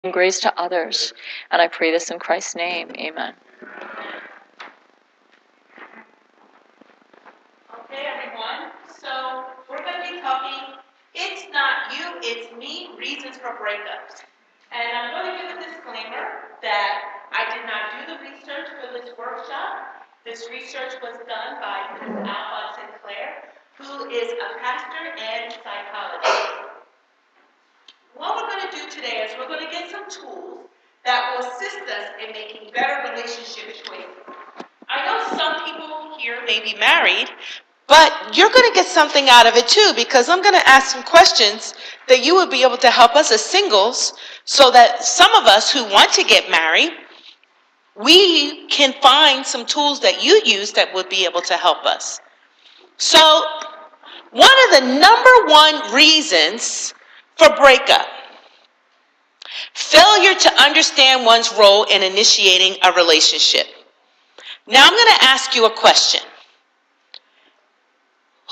and grace to others. And I pray this in Christ's name. Amen. Okay, everyone. So we're going to be talking, it's not you, it's me, reasons for breakups. And I'm going to give a disclaimer that I did not do the research for this workshop. This research was done by Ms. Alba Sinclair, who is a pastor and psychologist. What we're going to do today is we're going to get some tools that will assist us in making better relationship choices. I know some people here may be married, but you're going to get something out of it too, because I'm going to ask some questions that you will be able to help us as singles, so that some of us who want to get married, we can find some tools that you use that would be able to help us. So, one of the number one reasons for breakup: failure to understand one's role in initiating a relationship. Now I'm going to ask you a question.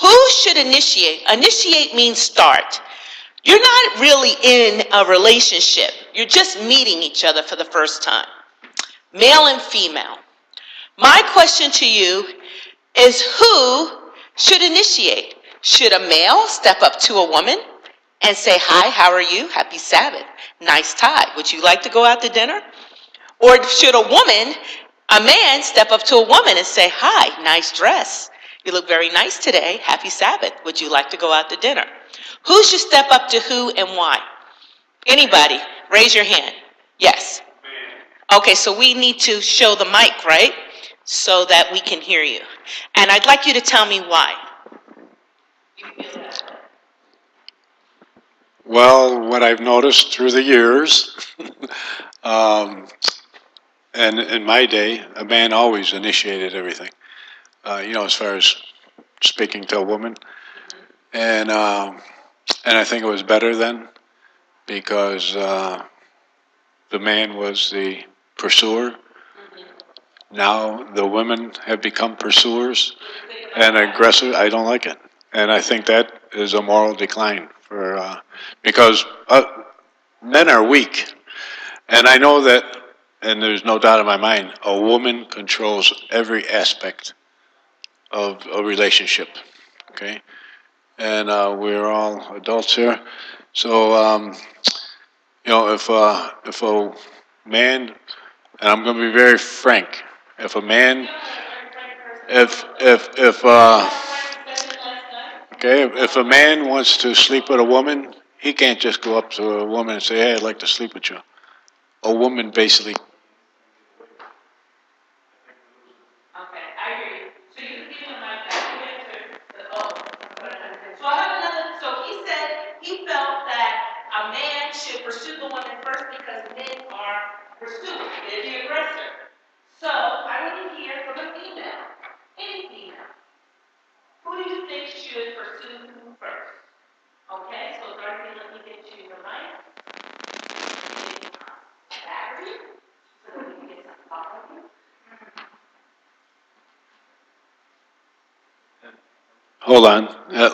Who should initiate? Initiate means start. You're not really in a relationship. You're just meeting each other for the first time. Male and female. My question to you is, who should initiate? Should a male step up to a woman and say, "Hi, how are you? Happy Sabbath. Nice tie. Would you like to go out to dinner?" Or should a man step up to a woman and say, "Hi, nice dress. You look very nice today. Happy Sabbath. Would you like to go out to dinner?" Who should step up to who and why? Anybody? Raise your hand. Yes. Okay, so we need to show the mic, right? So that we can hear you. And I'd like you to tell me why. Well, what I've noticed through the years, and in my day, a man always initiated everything, as far as speaking to a woman. And I think it was better then, because the man was the pursuer. Now the women have become pursuers and aggressive. I don't like it. And I think that is a moral decline because men are weak. And I know that, and there's no doubt in my mind, a woman controls every aspect of a relationship. Okay? And we're all adults here. So, if a man, and I'm going to be very frank, if a man, if a man wants to sleep with a woman, he can't just go up to a woman and say, "Hey, I'd like to sleep with you." A woman basically. Okay, I hear you. So you give him my answer. So I have another. So he said he felt that a man should pursue the woman first because men are pursued. They're the aggressor. So I want to hear from a female. Any female. Who do you think should pursue who first? Okay, so Dorothy, let me get you the mic. Battery. So that we can get some thought of you. Hold on.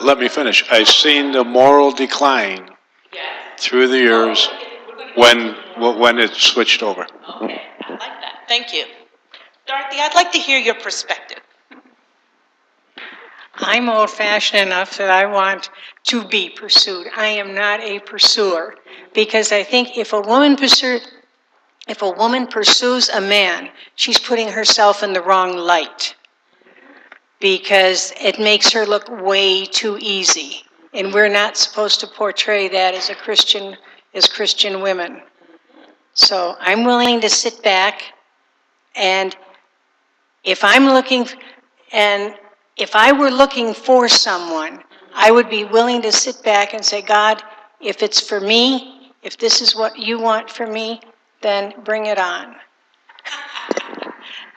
Let me finish. I've seen the moral decline through the years when it switched over. Okay, I like that. Thank you. Dorothy, I'd like to hear your perspective. I'm old-fashioned enough that I want to be pursued. I am not a pursuer, because I think if a woman pursues a man, she's putting herself in the wrong light, because it makes her look way too easy, and we're not supposed to portray that as Christian women. So I'm willing to sit back, and if I were looking for someone, I would be willing to sit back and say, "God, if it's for me, if this is what you want for me, then bring it on."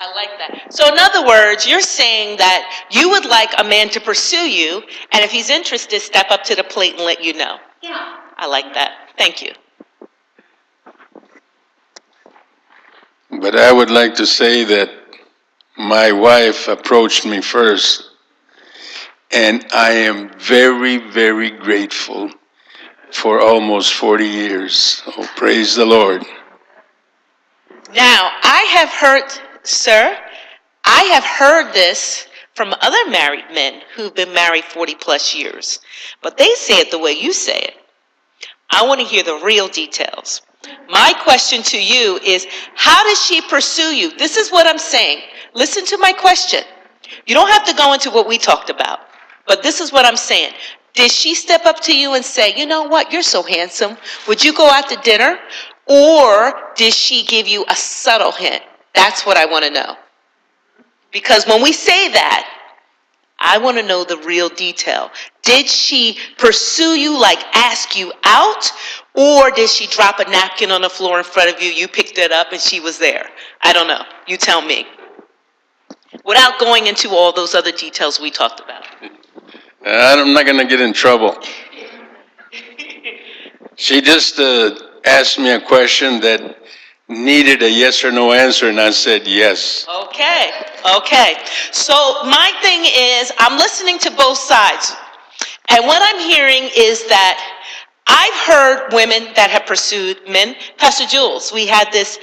I like that. So in other words, you're saying that you would like a man to pursue you, and if he's interested, step up to the plate and let you know. Yeah. I like that. Thank you. But I would like to say that my wife approached me first, and I am very, very grateful for almost 40 years. Oh, praise the Lord. Now, I have heard, sir, I have heard this from other married men who've been married 40 plus years, but they say it the way you say it. I want to hear the real details. My question to you is, how does she pursue you? This is what I'm saying. Listen to my question. You don't have to go into what we talked about, but this is what I'm saying. Did she step up to you and say, you know what, you're so handsome. Would you go out to dinner? Or did she give you a subtle hint? That's what I want to know. Because when we say that, I want to know the real detail. Did she pursue you, like ask you out? Or did she drop a napkin on the floor in front of you, you picked it up and she was there? I don't know. You tell me. Without going into all those other details we talked about. I'm not going to get in trouble. She just asked me a question that needed a yes or no answer, and I said yes. Okay. So my thing is, I'm listening to both sides. And what I'm hearing is that I've heard women that have pursued men. Pastor Jules, we had this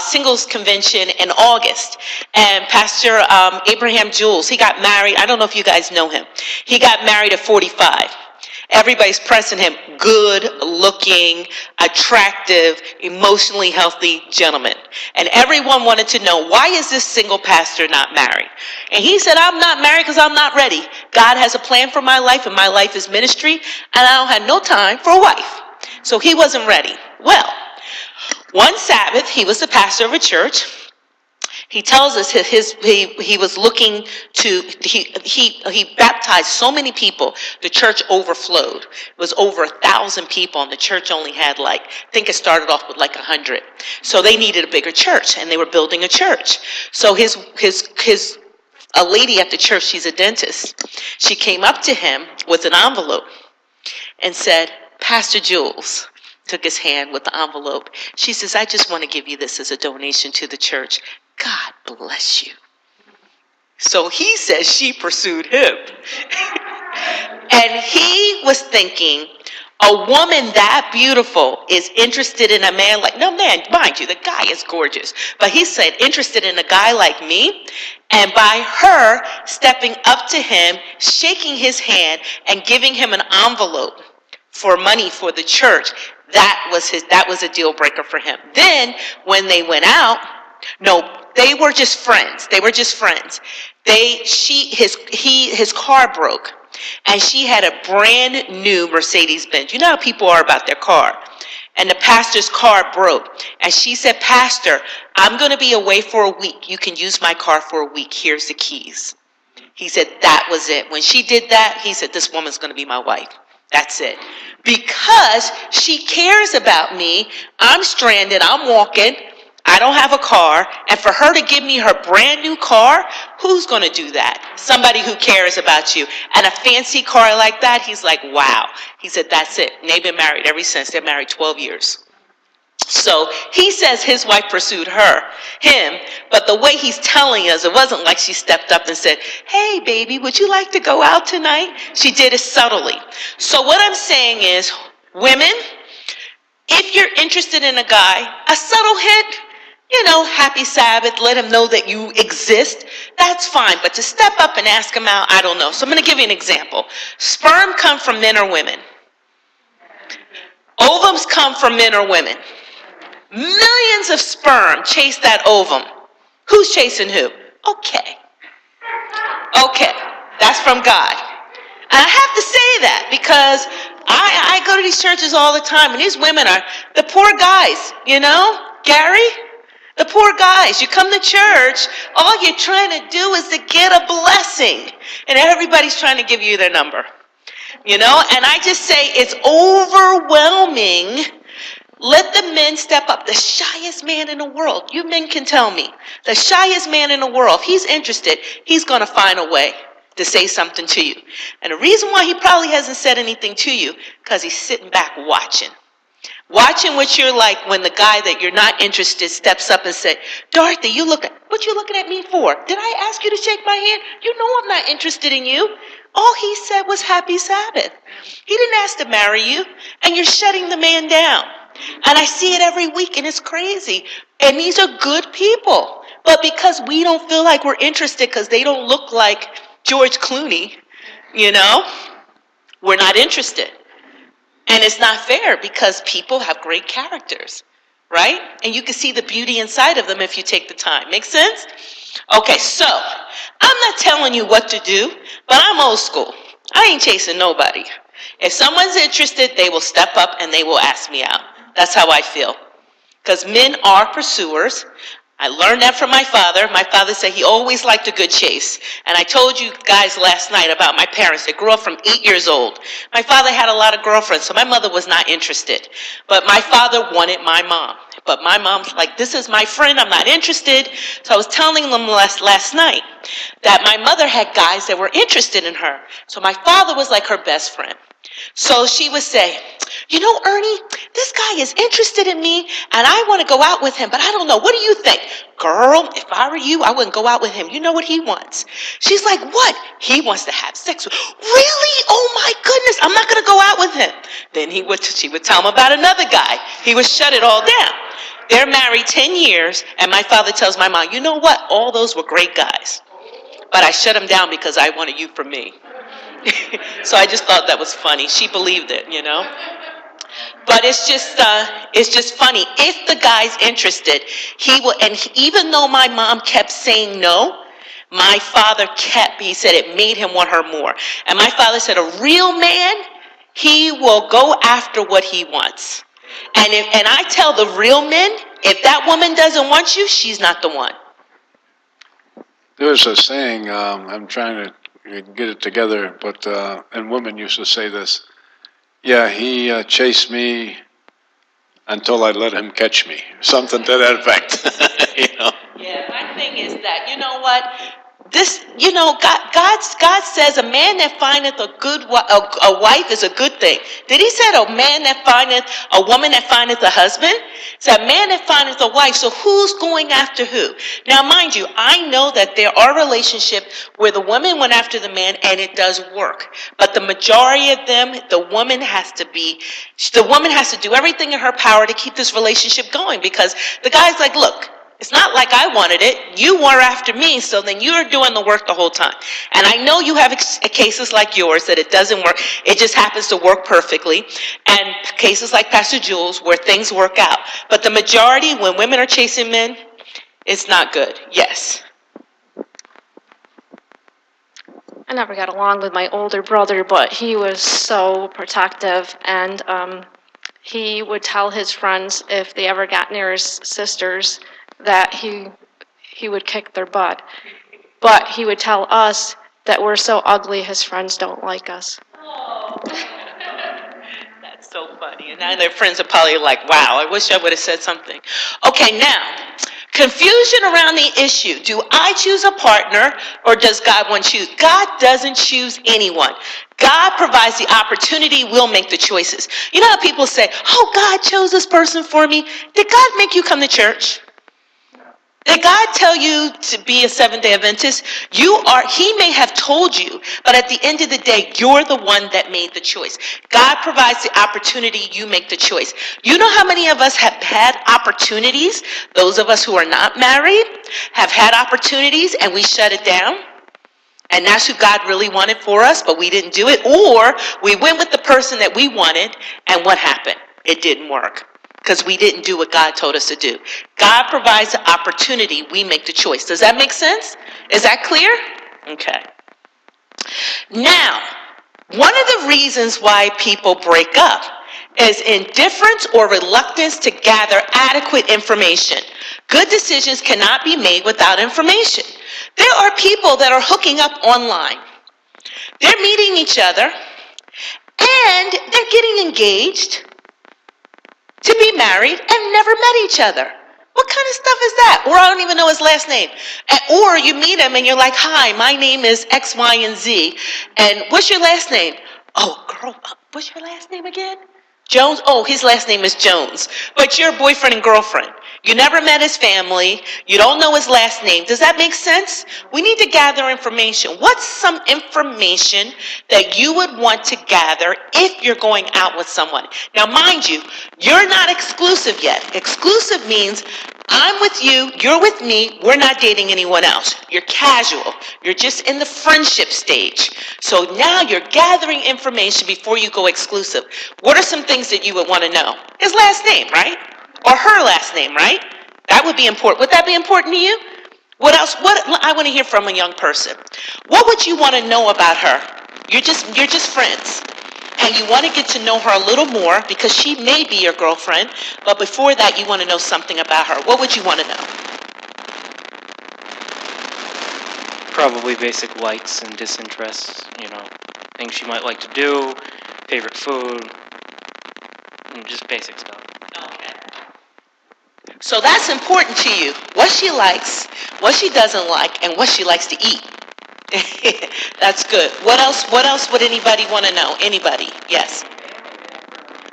singles convention in August, and Pastor Abraham Jules, he got married. I don't know if you guys know him. He got married at 45. Everybody's pressing him. Good looking, attractive, emotionally healthy gentleman. And everyone wanted to know, why is this single pastor not married? And he said, I'm not married because I'm not ready. God has a plan for my life, and my life is ministry, and I don't have no time for a wife. So he wasn't ready. Well, one Sabbath, he was the pastor of a church. He tells us he was looking to, he baptized so many people, the church overflowed. It was over 1,000 people, and the church only had I think it started off with 100. So they needed a bigger church, and they were building a church. So a lady at the church, she's a dentist, she came up to him with an envelope and said, Pastor Jules, took his hand with the envelope. She says, I just want to give you this as a donation to the church. God bless you. So he says she pursued him. And he was thinking, a woman that beautiful is interested in a man no man, mind you, the guy is gorgeous. But he said, interested in a guy like me. And by her stepping up to him, shaking his hand, and giving him an envelope for money for the church, that was a deal breaker for him. Then when they went out, they were just friends. His car broke, and she had a brand new Mercedes-Benz. You know how people are about their car. And the pastor's car broke. And she said, Pastor, I'm going to be away for a week. You can use my car for a week. Here's the keys. He said, that was it. When she did that, he said, this woman's going to be my wife. That's it. Because she cares about me. I'm stranded. I'm walking. I don't have a car, and for her to give me her brand new car, who's going to do that? Somebody who cares about you. And a fancy car like that, he's like, wow. He said, that's it. And they've been married ever since. They're married 12 years. So he says his wife pursued him, but the way he's telling us, it wasn't like she stepped up and said, hey, baby, would you like to go out tonight? She did it subtly. So what I'm saying is, women, if you're interested in a guy, a subtle hint, happy Sabbath, let him know that you exist, that's fine. But to step up and ask him out, I don't know. So I'm going to give you an example. Sperm come from men or women. Ovums come from men or women. Millions of sperm chase that ovum. Who's chasing who? Okay, that's from God. And I have to say that because I go to these churches all the time, and these women are the poor guys, Gary? The poor guys. You come to church, all you're trying to do is to get a blessing. And everybody's trying to give you their number. And I just say it's overwhelming. Let the men step up. The shyest man in the world. You men can tell me. The shyest man in the world. If he's interested, he's going to find a way to say something to you. And the reason why he probably hasn't said anything to you, because he's sitting back watching. Watching what you're like when the guy that you're not interested steps up and says, Dorothy, what you looking at me for? Did I ask you to shake my hand? You know I'm not interested in you. All he said was happy Sabbath. He didn't ask to marry you, and you're shutting the man down. And I see it every week, and it's crazy. And these are good people. But because we don't feel like we're interested because they don't look like George Clooney, we're not interested. And it's not fair because people have great characters, right? And you can see the beauty inside of them if you take the time. Make sense? Okay, so I'm not telling you what to do, but I'm old school. I ain't chasing nobody. If someone's interested, they will step up and they will ask me out. That's how I feel. Because men are pursuers. I learned that from my father. My father said he always liked a good chase. And I told you guys last night about my parents. They grew up from 8 years old. My father had a lot of girlfriends, so my mother was not interested. But my father wanted my mom. But my mom's like, this is my friend, I'm not interested. So I was telling them last night that my mother had guys that were interested in her. So my father was like her best friend. So she would say, Ernie, this guy is interested in me and I want to go out with him, but I don't know. What do you think? Girl, if I were you, I wouldn't go out with him. You know what he wants? She's like, what? He wants to have sex with. Really? Oh my goodness, I'm not going to go out with him. Then she would tell him about another guy. He would shut it all down. They're married 10 years and my father tells my mom, you know what? All those were great guys. But I shut him down because I wanted you for me. So I just thought that was funny. She believed it, But it's just funny. If the guy's interested, he will. And even though my mom kept saying no, my father he said it made him want her more. And my father said a real man, he will go after what he wants. And I tell the real men, if that woman doesn't want you, she's not the one. There's a saying, I'm trying to get it together, but and women used to say this. Yeah, he chased me until I let him catch me. Something to that effect. Yeah, my thing is that, you know what? God says a man that findeth a wife is a good thing. Did he say a woman that findeth a husband? It's a man that findeth a wife. So who's going after who? Now, mind you, I know that there are relationships where the woman went after the man and it does work. But the majority of them, the woman has to do everything in her power to keep this relationship going because the guy's like, look, it's not like I wanted it. You were after me, so then you're doing the work the whole time. And I know you have cases like yours that it doesn't work. It just happens to work perfectly. And cases like Pastor Jules where things work out. But the majority, when women are chasing men, it's not good. Yes. I never got along with my older brother, but he was so protective, and he would tell his friends if they ever got near his sisters that he would kick their butt. But he would tell us that we're so ugly his friends don't like us. Oh. That's so funny. And now their friends are probably like, wow, I wish I would have said something. Okay, now, confusion around the issue. Do I choose a partner or does God want to choose? God doesn't choose anyone. God provides the opportunity, we'll make the choices. You know how people say, oh, God chose this person for me. Did God make you come to church? Did God tell you to be a Seventh-day Adventist? He may have told you, but at the end of the day, you're the one that made the choice. God provides the opportunity, you make the choice. You know how many of us have had opportunities? Those of us who are not married have had opportunities and we shut it down. And that's who God really wanted for us, but we didn't do it. Or we went with the person that we wanted, and what happened? It didn't work. Because we didn't do what God told us to do. God provides the opportunity, we make the choice. Does that make sense? Is that clear? Okay. Now, one of the reasons why people break up is indifference or reluctance to gather adequate information. Good decisions cannot be made without information. There are people that are hooking up online. They're meeting each other and they're getting engaged to be married and never met each other. What kind of stuff is that? Or I don't even know his last name. Or you meet him and you're like, hi, my name is X, Y, and Z. And what's your last name? Oh, girl, what's your last name again? Jones? Oh, his last name is Jones. But you're boyfriend and girlfriend. You never met his family. You don't know his last name. Does that make sense? We need to gather information. What's some information that you would want to gather if you're going out with someone? Now, mind you, you're not exclusive yet. Exclusive means I'm with you, you're with me, we're not dating anyone else. You're casual. You're just in the friendship stage. So now you're gathering information before you go exclusive. What are some things that you would want to know? His last name, right? Or her last name, right? That would be important. Would that be important to you? What else? What I want to hear from a young person. What would you want to know about her? You're just friends. And you want to get to know her a little more because she may be your girlfriend, but before that you want to know something about her. What would you want to know? Probably basic likes and disinterests, things she might like to do, favorite food, and just basic stuff. Okay. So that's important to you. What she likes, what she doesn't like, and what she likes to eat. That's good. What else would anybody want to know? Anybody? Yes.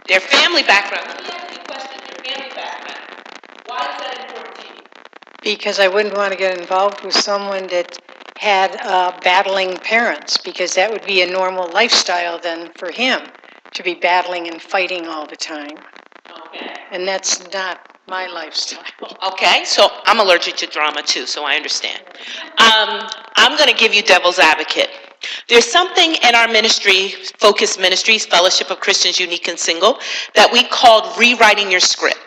Their family background. Let me ask you a question. Their family background. Why is that important to you? Because I wouldn't want to get involved with someone that had battling parents, because that would be a normal lifestyle then for him, to be battling and fighting all the time. Okay. And that's not my lifestyle. Okay, so I'm allergic to drama too, so I understand. I'm going to give you devil's advocate. There's something in our ministry, Focus Ministries, Fellowship of Christians Unique and Single, that we called rewriting your script.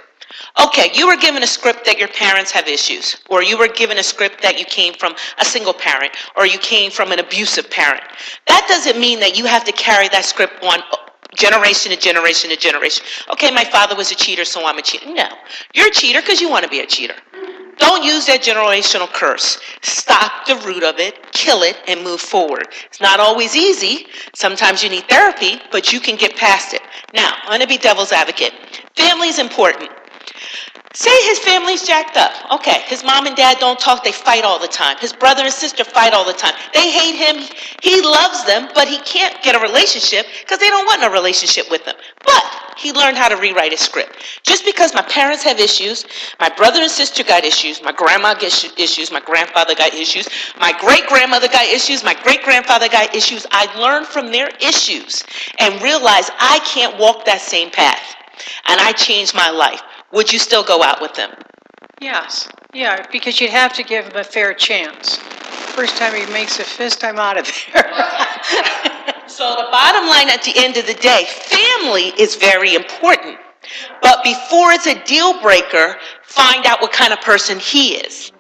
Okay, you were given a script that your parents have issues, or you were given a script that you came from a single parent, or you came from an abusive parent. That doesn't mean that you have to carry that script on generation to generation to generation. Okay, my father was a cheater, so I'm a cheater. No, you're a cheater because you want to be a cheater. Don't use that generational curse. Stop the root of it, kill it, and move forward. It's not always easy. Sometimes you need therapy, but you can get past it. Now, I'm going to be devil's advocate. Family is important. Say his family's jacked up. Okay, his mom and dad don't talk, they fight all the time. His brother and sister fight all the time. They hate him, he loves them, but he can't get a relationship because they don't want no relationship with him. But he learned how to rewrite his script. Just because my parents have issues, my brother and sister got issues, my grandma got issues, my grandfather got issues, my great-grandmother got issues, my great-grandfather got issues, I learned from their issues and realized I can't walk that same path. And I changed my life. Would you still go out with them? Yes. Yeah, because you'd have to give him a fair chance. First time he makes a fist, I'm out of there. So the bottom line at the end of the day, family is very important. But before it's a deal breaker, find out what kind of person he is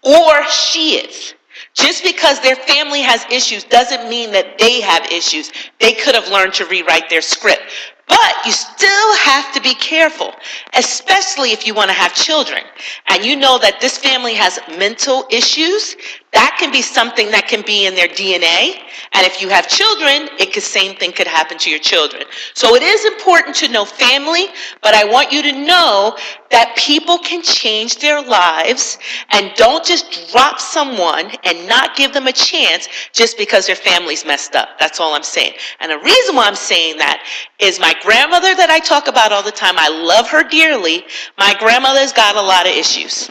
or she is. Just because their family has issues doesn't mean that they have issues. They could have learned to rewrite their script. But you still have to be careful, especially if you want to have children. And you know that this family has mental issues. That can be something that can be in their DNA. And if you have children, same thing could happen to your children. So it is important to know family, but I want you to know that people can change their lives, and don't just drop someone and not give them a chance just because their family's messed up. That's all I'm saying. And the reason why I'm saying that is my grandmother that I talk about all the time, I love her dearly. My grandmother's got a lot of issues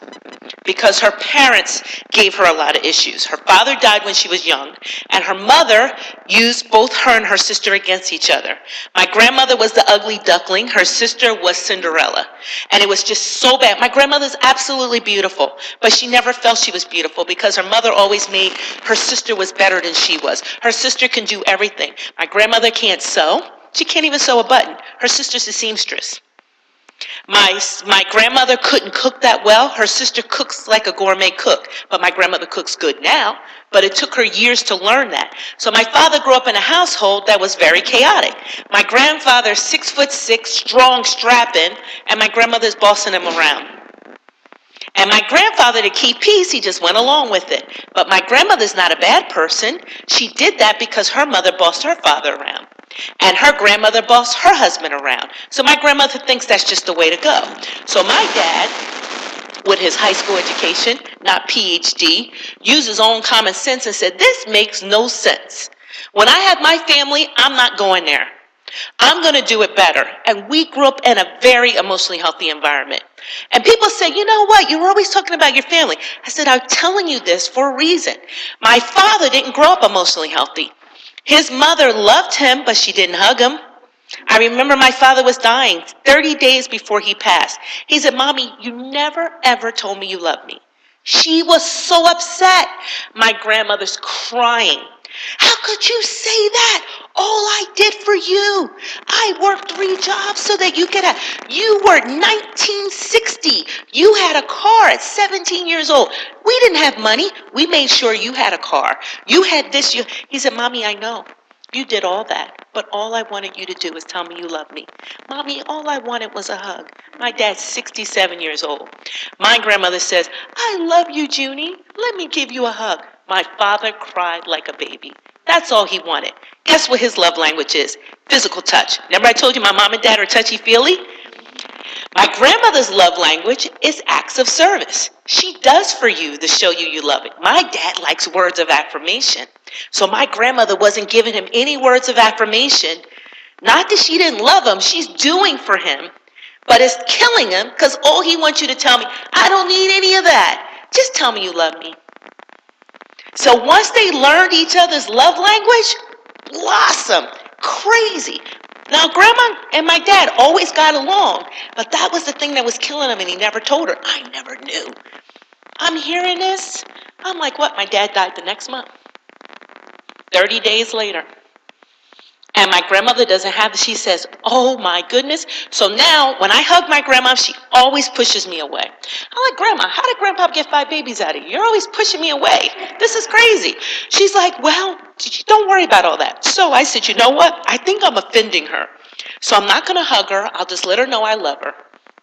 because her parents gave her a lot of issues. Her father died when she was young, and her mother used both her and her sister against each other. My grandmother was the ugly duckling. Her sister was Cinderella. And it was just so bad. My grandmother's absolutely beautiful, but she never felt she was beautiful because her mother always made her sister was better than she was. Her sister can do everything. My grandmother can't sew. She can't even sew a button. Her sister's a seamstress. My grandmother couldn't cook that well. Her sister cooks like a gourmet cook, but my grandmother cooks good now, but it took her years to learn that. So my father grew up in a household that was very chaotic. My grandfather's 6'6", strong, strapping, and my grandmother's bossing him around. And my grandfather, to keep peace, he just went along with it. But my grandmother's not a bad person. She did that because her mother bossed her father around. And her grandmother bossed her husband around. So my grandmother thinks that's just the way to go. So my dad, with his high school education, not PhD, used his own common sense and said, this makes no sense. When I have my family, I'm not going there. I'm going to do it better. And we grew up in a very emotionally healthy environment. And people say, you know what, you're always talking about your family. I said, I'm telling you this for a reason. My father didn't grow up emotionally healthy. His mother loved him, but she didn't hug him. I remember my father was dying 30 days before he passed. He said, Mommy, you never, ever told me you loved me. She was so upset. My grandmother's crying. How could you say that? All I did for you. I worked 3 jobs so that you could have. You were 1960. You had a car at 17 years old. We didn't have money. We made sure you had a car. You had this. He said, Mommy, I know. You did all that, but all I wanted you to do was tell me you love me. Mommy, all I wanted was a hug. My dad's 67 years old. My grandmother says, I love you, Junie. Let me give you a hug. My father cried like a baby. That's all he wanted. Guess what his love language is? Physical touch. Remember I told you my mom and dad are touchy-feely? My grandmother's love language is acts of service. She does for you to show you love it. My dad likes words of affirmation. So my grandmother wasn't giving him any words of affirmation. Not that she didn't love him, she's doing for him. But it's killing him because all he wants you to tell me, I don't need any of that. Just tell me you love me. So once they learned each other's love language, blossom, crazy. Now, Grandma and my dad always got along, but that was the thing that was killing him, and he never told her. I never knew. I'm hearing this. I'm like, what? My dad died the next month. 30 days later. And my grandmother doesn't have it. She says, oh, my goodness. So now, when I hug my grandma, she always pushes me away. I'm like, Grandma, how did Grandpa get 5 babies out of you? You're always pushing me away. This is crazy. She's like, well, don't worry about all that. So I said, you know what? I think I'm offending her. So I'm not going to hug her. I'll just let her know I love her.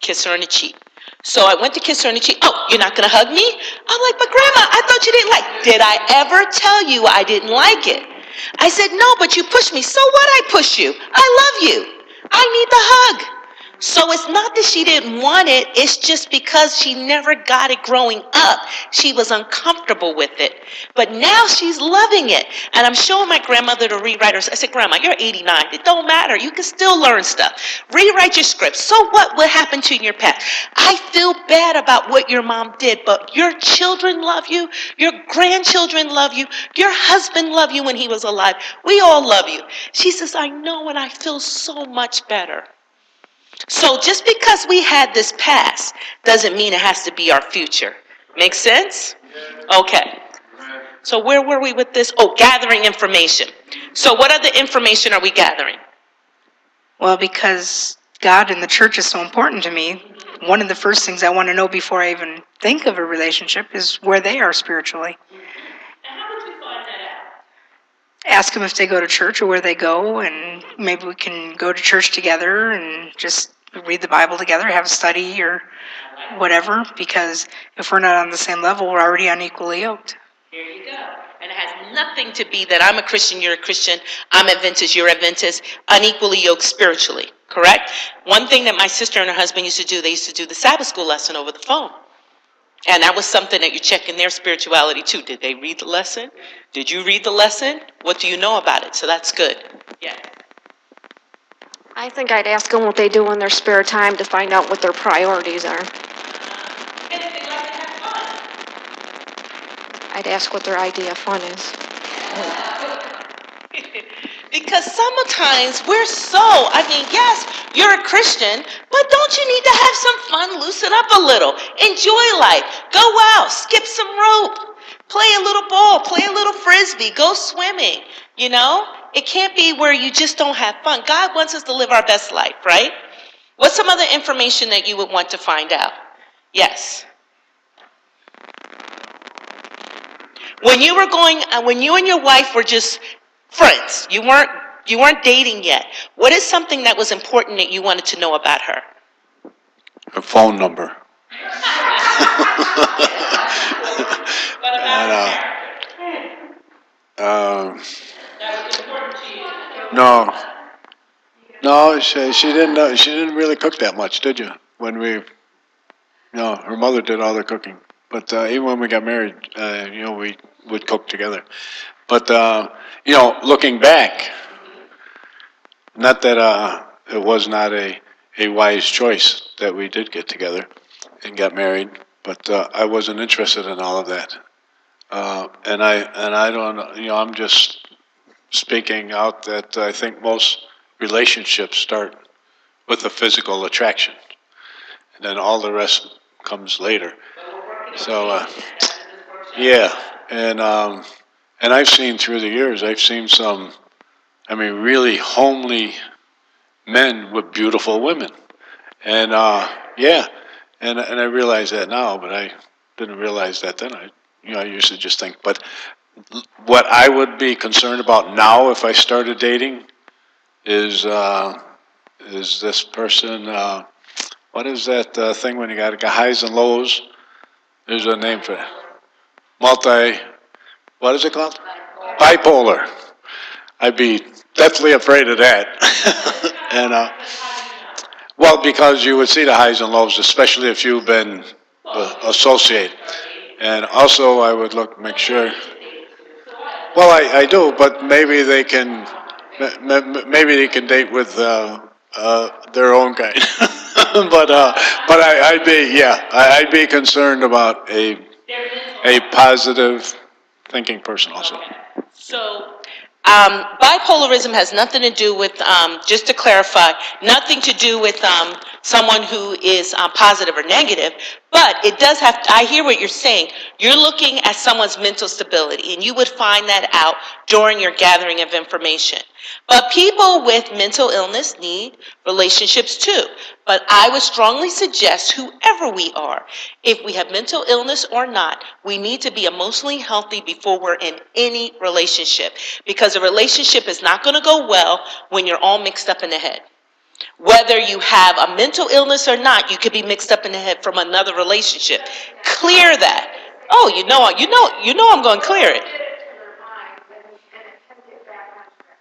Kiss her on the cheek. So I went to kiss her on the cheek. Oh, you're not going to hug me? I'm like, but Grandma, I thought you didn't like. Did I ever tell you I didn't like it? I said, no, but you pushed me. So what? I push you. I love you. I need the hug. So it's not that she didn't want it. It's just because she never got it growing up. She was uncomfortable with it. But now she's loving it. And I'm showing my grandmother to rewrite her. I said, Grandma, you're 89. It don't matter. You can still learn stuff. Rewrite your script. So what happened to you in your past? I feel bad about what your mom did, but your children love you. Your grandchildren love you. Your husband loved you when he was alive. We all love you. She says, I know, and I feel so much better. So just because we had this past doesn't mean it has to be our future. Make sense? Okay. So where were we with this? Oh, gathering information. So what other information are we gathering? Well, because God and the church is so important to me, one of the first things I want to know before I even think of a relationship is where they are spiritually. And how would you find that out? Ask them if they go to church or where they go, and maybe we can go to church together and just read the Bible together, have a study or whatever, because if we're not on the same level, we're already unequally yoked. Here you go. And it has nothing to be that I'm a Christian, you're a Christian, I'm Adventist, you're Adventist, unequally yoked spiritually, correct? One thing that my sister and her husband used to do, they used to do the Sabbath school lesson over the phone. And that was something that you check in their spirituality too. Did they read the lesson? Did you read the lesson? What do you know about it? So that's good. Yeah. I think I'd ask them what they do in their spare time to find out what their priorities are. And if they like to have fun. I'd ask what their idea of fun is. Because sometimes we're yes, you're a Christian, but don't you need to have some fun, loosen up a little, enjoy life, go out, skip some rope, play a little ball, play a little frisbee, go swimming, you know? It can't be where you just don't have fun. God wants us to live our best life, right? What's some other information that you would want to find out? Yes. When you and your wife were just friends, you weren't dating yet, what is something that was important that you wanted to know about her? Her phone number. What about her Uh, that was important to you? no, she didn't know. She didn't really cook that much, did you? No, her mother did all the cooking. But even when we got married, we would cook together. But looking back, not that it was not a wise choice that we did get together. and got married, but I wasn't interested in all of that. And I don't, I'm just speaking out that I think most relationships start with a physical attraction, and then all the rest comes later. So, yeah, and I've seen through the years, I've seen some, really homely men with beautiful women, and yeah, and I realize that now, but I didn't realize that then. I used to just think, but what I would be concerned about now if I started dating is this person. What is that thing when you got highs and lows? There's a name for it. What is it called? Bipolar. I'd be deathly afraid of that. And well, because you would see the highs and lows, especially if you've been associated. And also, I would make sure. Well, I do, but maybe they can date with their own kind. But I'd be concerned about a positive thinking person also. So, bipolarism has nothing to do with, just to clarify, nothing to do with someone who is positive or negative, but it does have, I hear what you're saying. You're looking at someone's mental stability, and you would find that out during your gathering of information. But people with mental illness need relationships too. But I would strongly suggest, whoever we are, if we have mental illness or not, we need to be emotionally healthy before we're in any relationship. Because a relationship is not going to go well when you're all mixed up in the head. Whether you have a mental illness or not, you could be mixed up in the head from another relationship. Clear that. Oh, you know I'm going to clear it.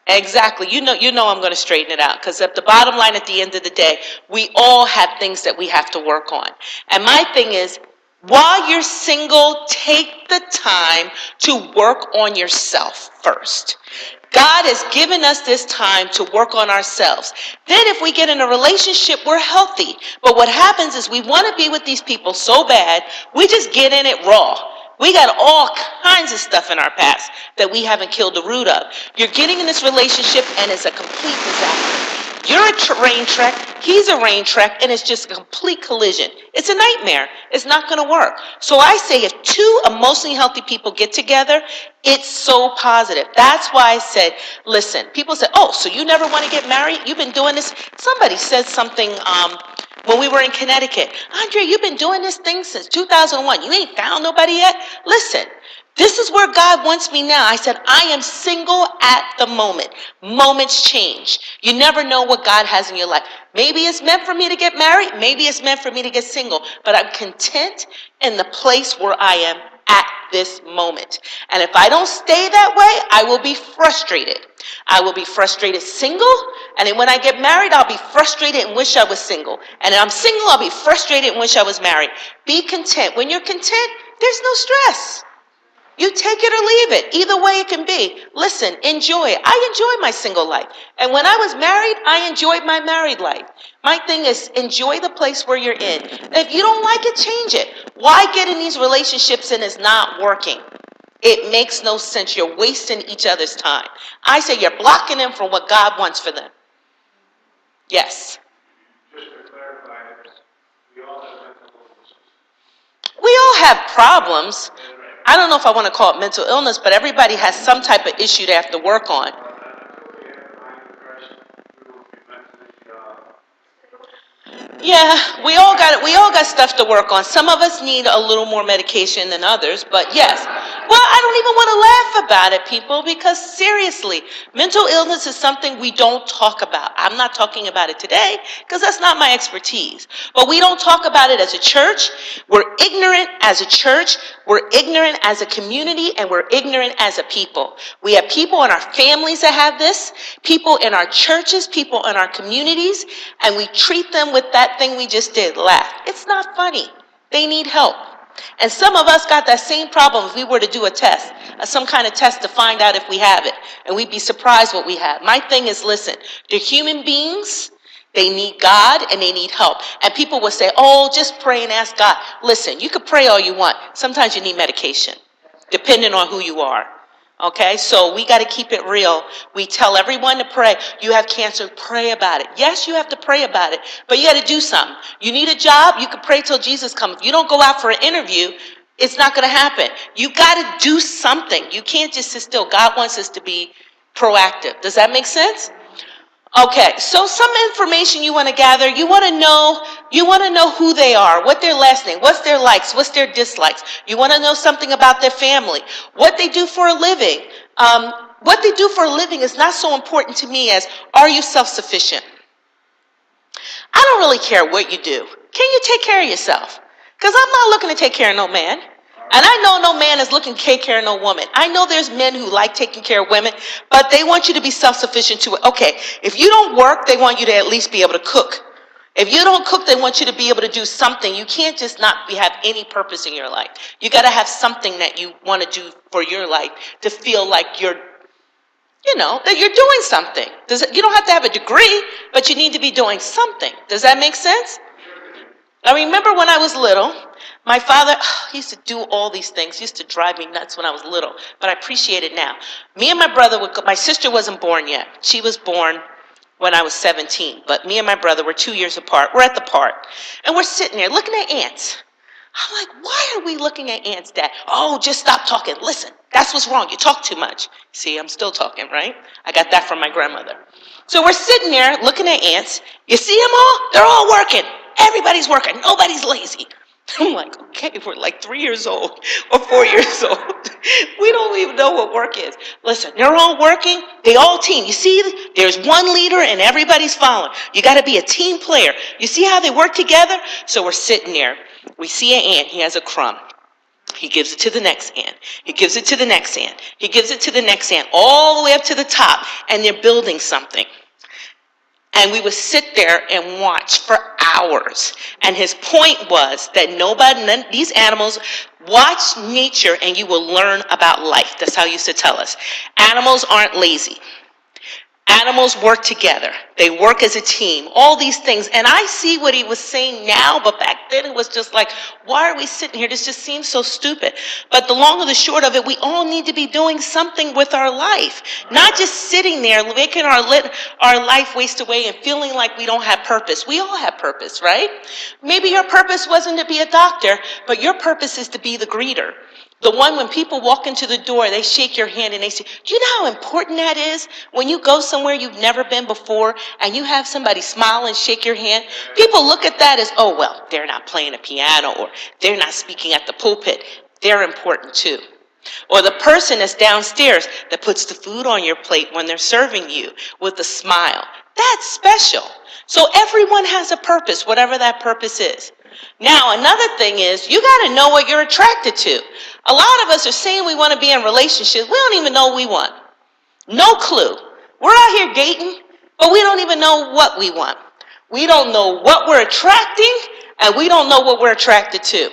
Exactly. You know I'm going to straighten it out, because at the bottom line, at the end of the day, we all have things that we have to work on. And my thing is, while you're single, take the time to work on yourself first. God has given us this time to work on ourselves. Then if we get in a relationship, we're healthy. But what happens is we want to be with these people so bad, we just get in it raw. We got all kinds of stuff in our past that we haven't killed the root of. You're getting in this relationship and it's a complete disaster. You're a train track, he's a rain track, and it's just a complete collision. It's a nightmare. It's not going to work. So I say if two emotionally healthy people get together, it's so positive. That's why I said, listen, people say, oh, so you never want to get married? You've been doing this? Somebody said something when we were in Connecticut. Andrea, you've been doing this thing since 2001. You ain't found nobody yet? Listen, this is where God wants me now. I said, I am single at the moment. Moments change. You never know what God has in your life. Maybe it's meant for me to get married. Maybe it's meant for me to get single. But I'm content in the place where I am at this moment. And if I don't stay that way, I will be frustrated. I will be frustrated single. And then when I get married, I'll be frustrated and wish I was single. And if I'm single, I'll be frustrated and wish I was married. Be content. When you're content, there's no stress. You take it or leave it. Either way it can be. Listen, enjoy it. I enjoy my single life. And when I was married, I enjoyed my married life. My thing is, enjoy the place where you're in. If you don't like it, change it. Why get in these relationships and it's not working? It makes no sense. You're wasting each other's time. I say you're blocking them from what God wants for them. Yes. Just to clarify, we all have mental illnesses. We all have problems. I don't know if I want to call it mental illness, but everybody has some type of issue they have to work on. Yeah, we all got stuff to work on. Some of us need a little more medication than others, but yes. Well, I don't even want to laugh about it, people, because seriously, mental illness is something we don't talk about. I'm not talking about it today because that's not my expertise. But we don't talk about it as a church. We're ignorant as a church. We're ignorant as a community, and we're ignorant as a people. We have people in our families that have this, people in our churches, people in our communities, and we treat them with that thing we just did, laugh. It's not funny. They need help. And some of us got that same problem if we were to do a test, some kind of test to find out if we have it. And we'd be surprised what we have. My thing is, listen, they're human beings. They need God and they need help. And people will say, oh, just pray and ask God. Listen, you can pray all you want. Sometimes you need medication, depending on who you are. Okay, so we got to keep it real. We tell everyone to pray. You have cancer, pray about it. Yes, you have to pray about it, but you got to do something. You need a job, you can pray till Jesus comes. If you don't go out for an interview, it's not going to happen. You got to do something. You can't just sit still. God wants us to be proactive. Does that make sense? Okay, so some information you want to gather. You want to know who they are, what their last name, what's their likes, what's their dislikes. You want to know something about their family, what they do for a living. What they do for a living is not so important to me as, are you self-sufficient? I don't really care what you do. Can you take care of yourself? Because I'm not looking to take care of no man. And I know no man is looking to take care of no woman. I know there's men who like taking care of women, but they want you to be self-sufficient too. Okay, if you don't work, they want you to at least be able to cook. If you don't cook, they want you to be able to do something. You can't just not have any purpose in your life. You got to have something that you want to do for your life to feel like you're, that you're doing something. You don't have to have a degree, but you need to be doing something. Does that make sense? I remember when I was little, my father, he used to do all these things. He used to drive me nuts when I was little, but I appreciate it now. Me and my brother would go, my sister wasn't born yet. She was born when I was 17, but me and my brother were 2 years apart. We're at the park, and we're sitting there looking at ants. I'm like, why are we looking at ants, Dad? Oh, just stop talking. Listen, that's what's wrong. You talk too much. See, I'm still talking, right? I got that from my grandmother. So we're sitting there looking at ants. You see them all? They're all working. Everybody's working. Nobody's lazy. I'm like, okay, we're like 3 years old or 4 years old. We don't even know what work is. Listen, they're all working. They all team. You see, there's one leader and everybody's following. You got to be a team player. You see how they work together? So we're sitting there. We see an ant. He has a crumb. He gives it to the next ant. He gives it to the next ant. He gives it to the next ant, all the way up to the top, and they're building something. And we would sit there and watch for hours. And his point was that these animals, watch nature and you will learn about life. That's how he used to tell us. Animals aren't lazy. Animals work together. They work as a team. All these things. And I see what he was saying now, but back then it was just like, why are we sitting here? This just seems so stupid. But the long or the short of it, we all need to be doing something with our life. Not just sitting there, making our life waste away and feeling like we don't have purpose. We all have purpose, right? Maybe your purpose wasn't to be a doctor, but your purpose is to be the greeter. The one when people walk into the door, they shake your hand and they say, do you know how important that is? When you go somewhere you've never been before and you have somebody smile and shake your hand, people look at that as, oh, well, they're not playing a piano or they're not speaking at the pulpit. They're important too. Or the person that's downstairs that puts the food on your plate when they're serving you with a smile. That's special. So everyone has a purpose, whatever that purpose is. Now, another thing is you got to know what you're attracted to. A lot of us are saying we want to be in relationships. We don't even know what we want. No clue. We're out here dating, but we don't even know what we want. We don't know what we're attracting, and we don't know what we're attracted to.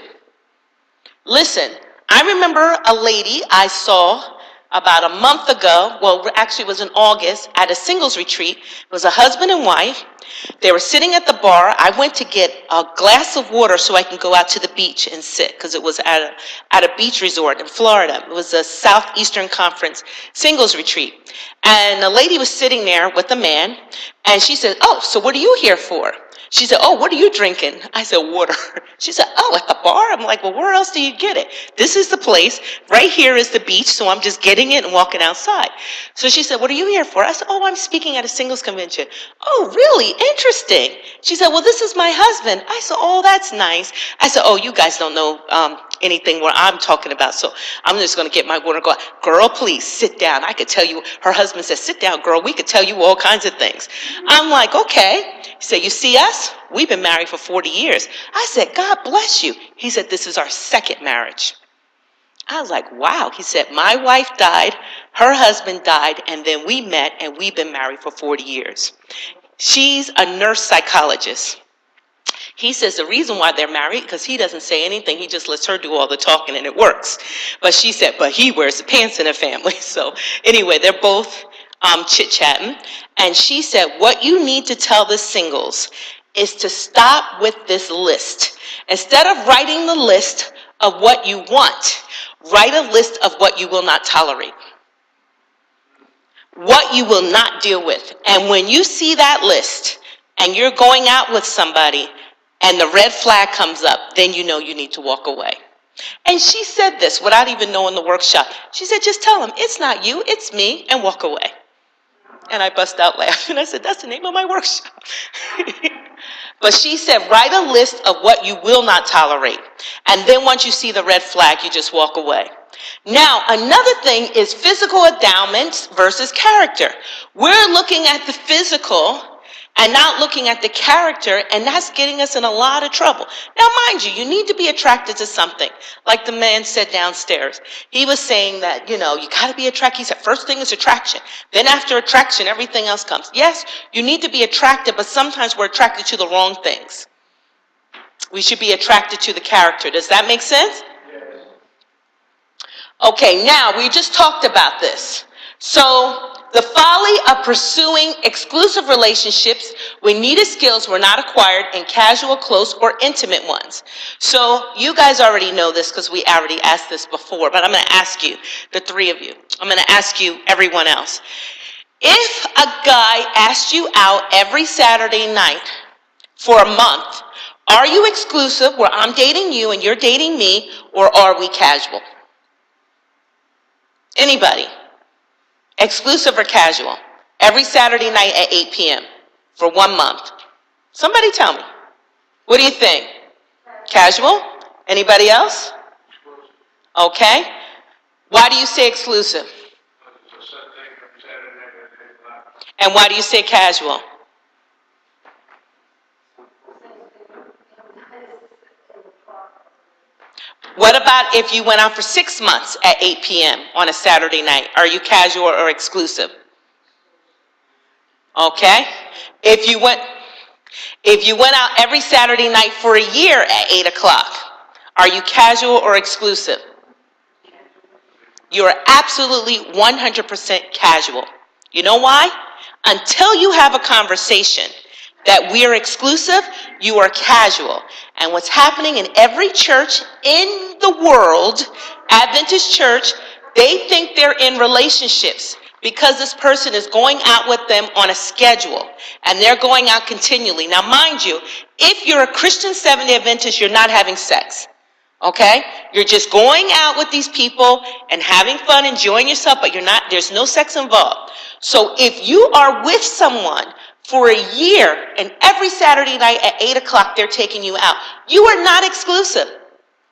Listen, I remember a lady I saw about a month ago, well, actually it was in August, at a singles retreat. It was a husband and wife. They were sitting at the bar. I went to get a glass of water so I can go out to the beach and sit, because it was at a beach resort in Florida. It was a Southeastern Conference singles retreat. And the lady was sitting there with a man, and she said, oh, so what are you here for? She said, oh, what are you drinking? I said, water. She said, oh, at the bar? I'm like, well, where else do you get it? This is the place. Right here is the beach, so I'm just getting it and walking outside. So she said, what are you here for? I said, oh, I'm speaking at a singles convention. Oh, really? Interesting. She said, well, this is my husband. I said, oh, that's nice. I said, oh, you guys don't know anything what I'm talking about, so I'm just going to get my water and go out. Girl, please, sit down. I could tell you, her husband said, sit down, girl. We could tell you all kinds of things. I'm like, okay. He said, you see us? We've been married for 40 years. I said, God bless you. He said, this is our second marriage. I was like, wow. He said, my wife died, her husband died, and then we met, and we've been married for 40 years. She's a nurse psychologist. He says the reason why they're married, because he doesn't say anything, he just lets her do all the talking, and it works. But she said, but he wears the pants in the family. So anyway, they're both chit-chatting, and she said, what you need to tell the singles is to stop with this list. Instead of writing the list of what you want, write a list of what you will not tolerate, what you will not deal with. And when you see that list and you're going out with somebody and the red flag comes up, then you know you need to walk away. And she said this without even knowing the workshop. She said, just tell him, it's not you, it's me, and walk away. And I bust out laughing. I said, that's the name of my workshop. But she said, write a list of what you will not tolerate. And then once you see the red flag, you just walk away. Now, another thing is physical endowments versus character. We're looking at the physical and not looking at the character, and that's getting us in a lot of trouble. Now, mind you, you need to be attracted to something. Like the man said downstairs. He was saying that, you got to be attracted. He said, first thing is attraction. Then after attraction, everything else comes. Yes, you need to be attracted, but sometimes we're attracted to the wrong things. We should be attracted to the character. Does that make sense? Yes. Okay, now, we just talked about this. So, the folly of pursuing exclusive relationships when needed skills were not acquired in casual, close, or intimate ones. So you guys already know this because we already asked this before, but I'm going to ask you, the three of you. I'm going to ask you, everyone else. If a guy asked you out every Saturday night for a month, are you exclusive where I'm dating you and you're dating me, or are we casual? Anybody? Exclusive or casual? Every Saturday night at 8 p.m. for 1 month. Somebody tell me. What do you think? Casual? Anybody else? Okay. Why do you say exclusive? And why do you say casual? What about if you went out for 6 months at 8 p.m. on a Saturday night? Are you casual or exclusive? Okay. If you went out every Saturday night for a year at 8 o'clock, are you casual or exclusive? You are absolutely 100% casual. You know why? Until you have a conversation that we are exclusive, you are casual. And what's happening in every church in the world, Adventist church, they think they're in relationships because this person is going out with them on a schedule and they're going out continually. Now, mind you, if you're a Christian Seventh-day Adventist, you're not having sex. Okay? You're just going out with these people and having fun, enjoying yourself, but there's no sex involved. So if you are with someone for a year and every Saturday night at 8 o'clock they're taking you out, you are not exclusive.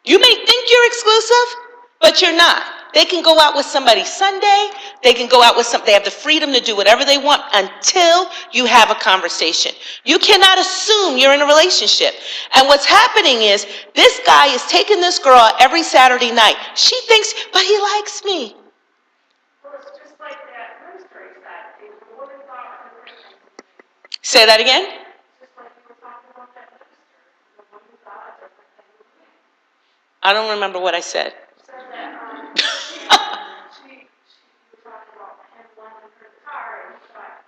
You may think you're exclusive, but you're not. They can go out with somebody Sunday. They can go out with they have the freedom to do whatever they want until you have a conversation. You cannot assume you're in a relationship. And what's happening is this guy is taking this girl out every Saturday night. She thinks, but he likes me. Well, it's just like that ministry side. If the woman thought Say that again? just like you were talking about that minister. The woman thought a different thing than me. I don't remember what I said. Said that she was talking about him wanting her car and she thought,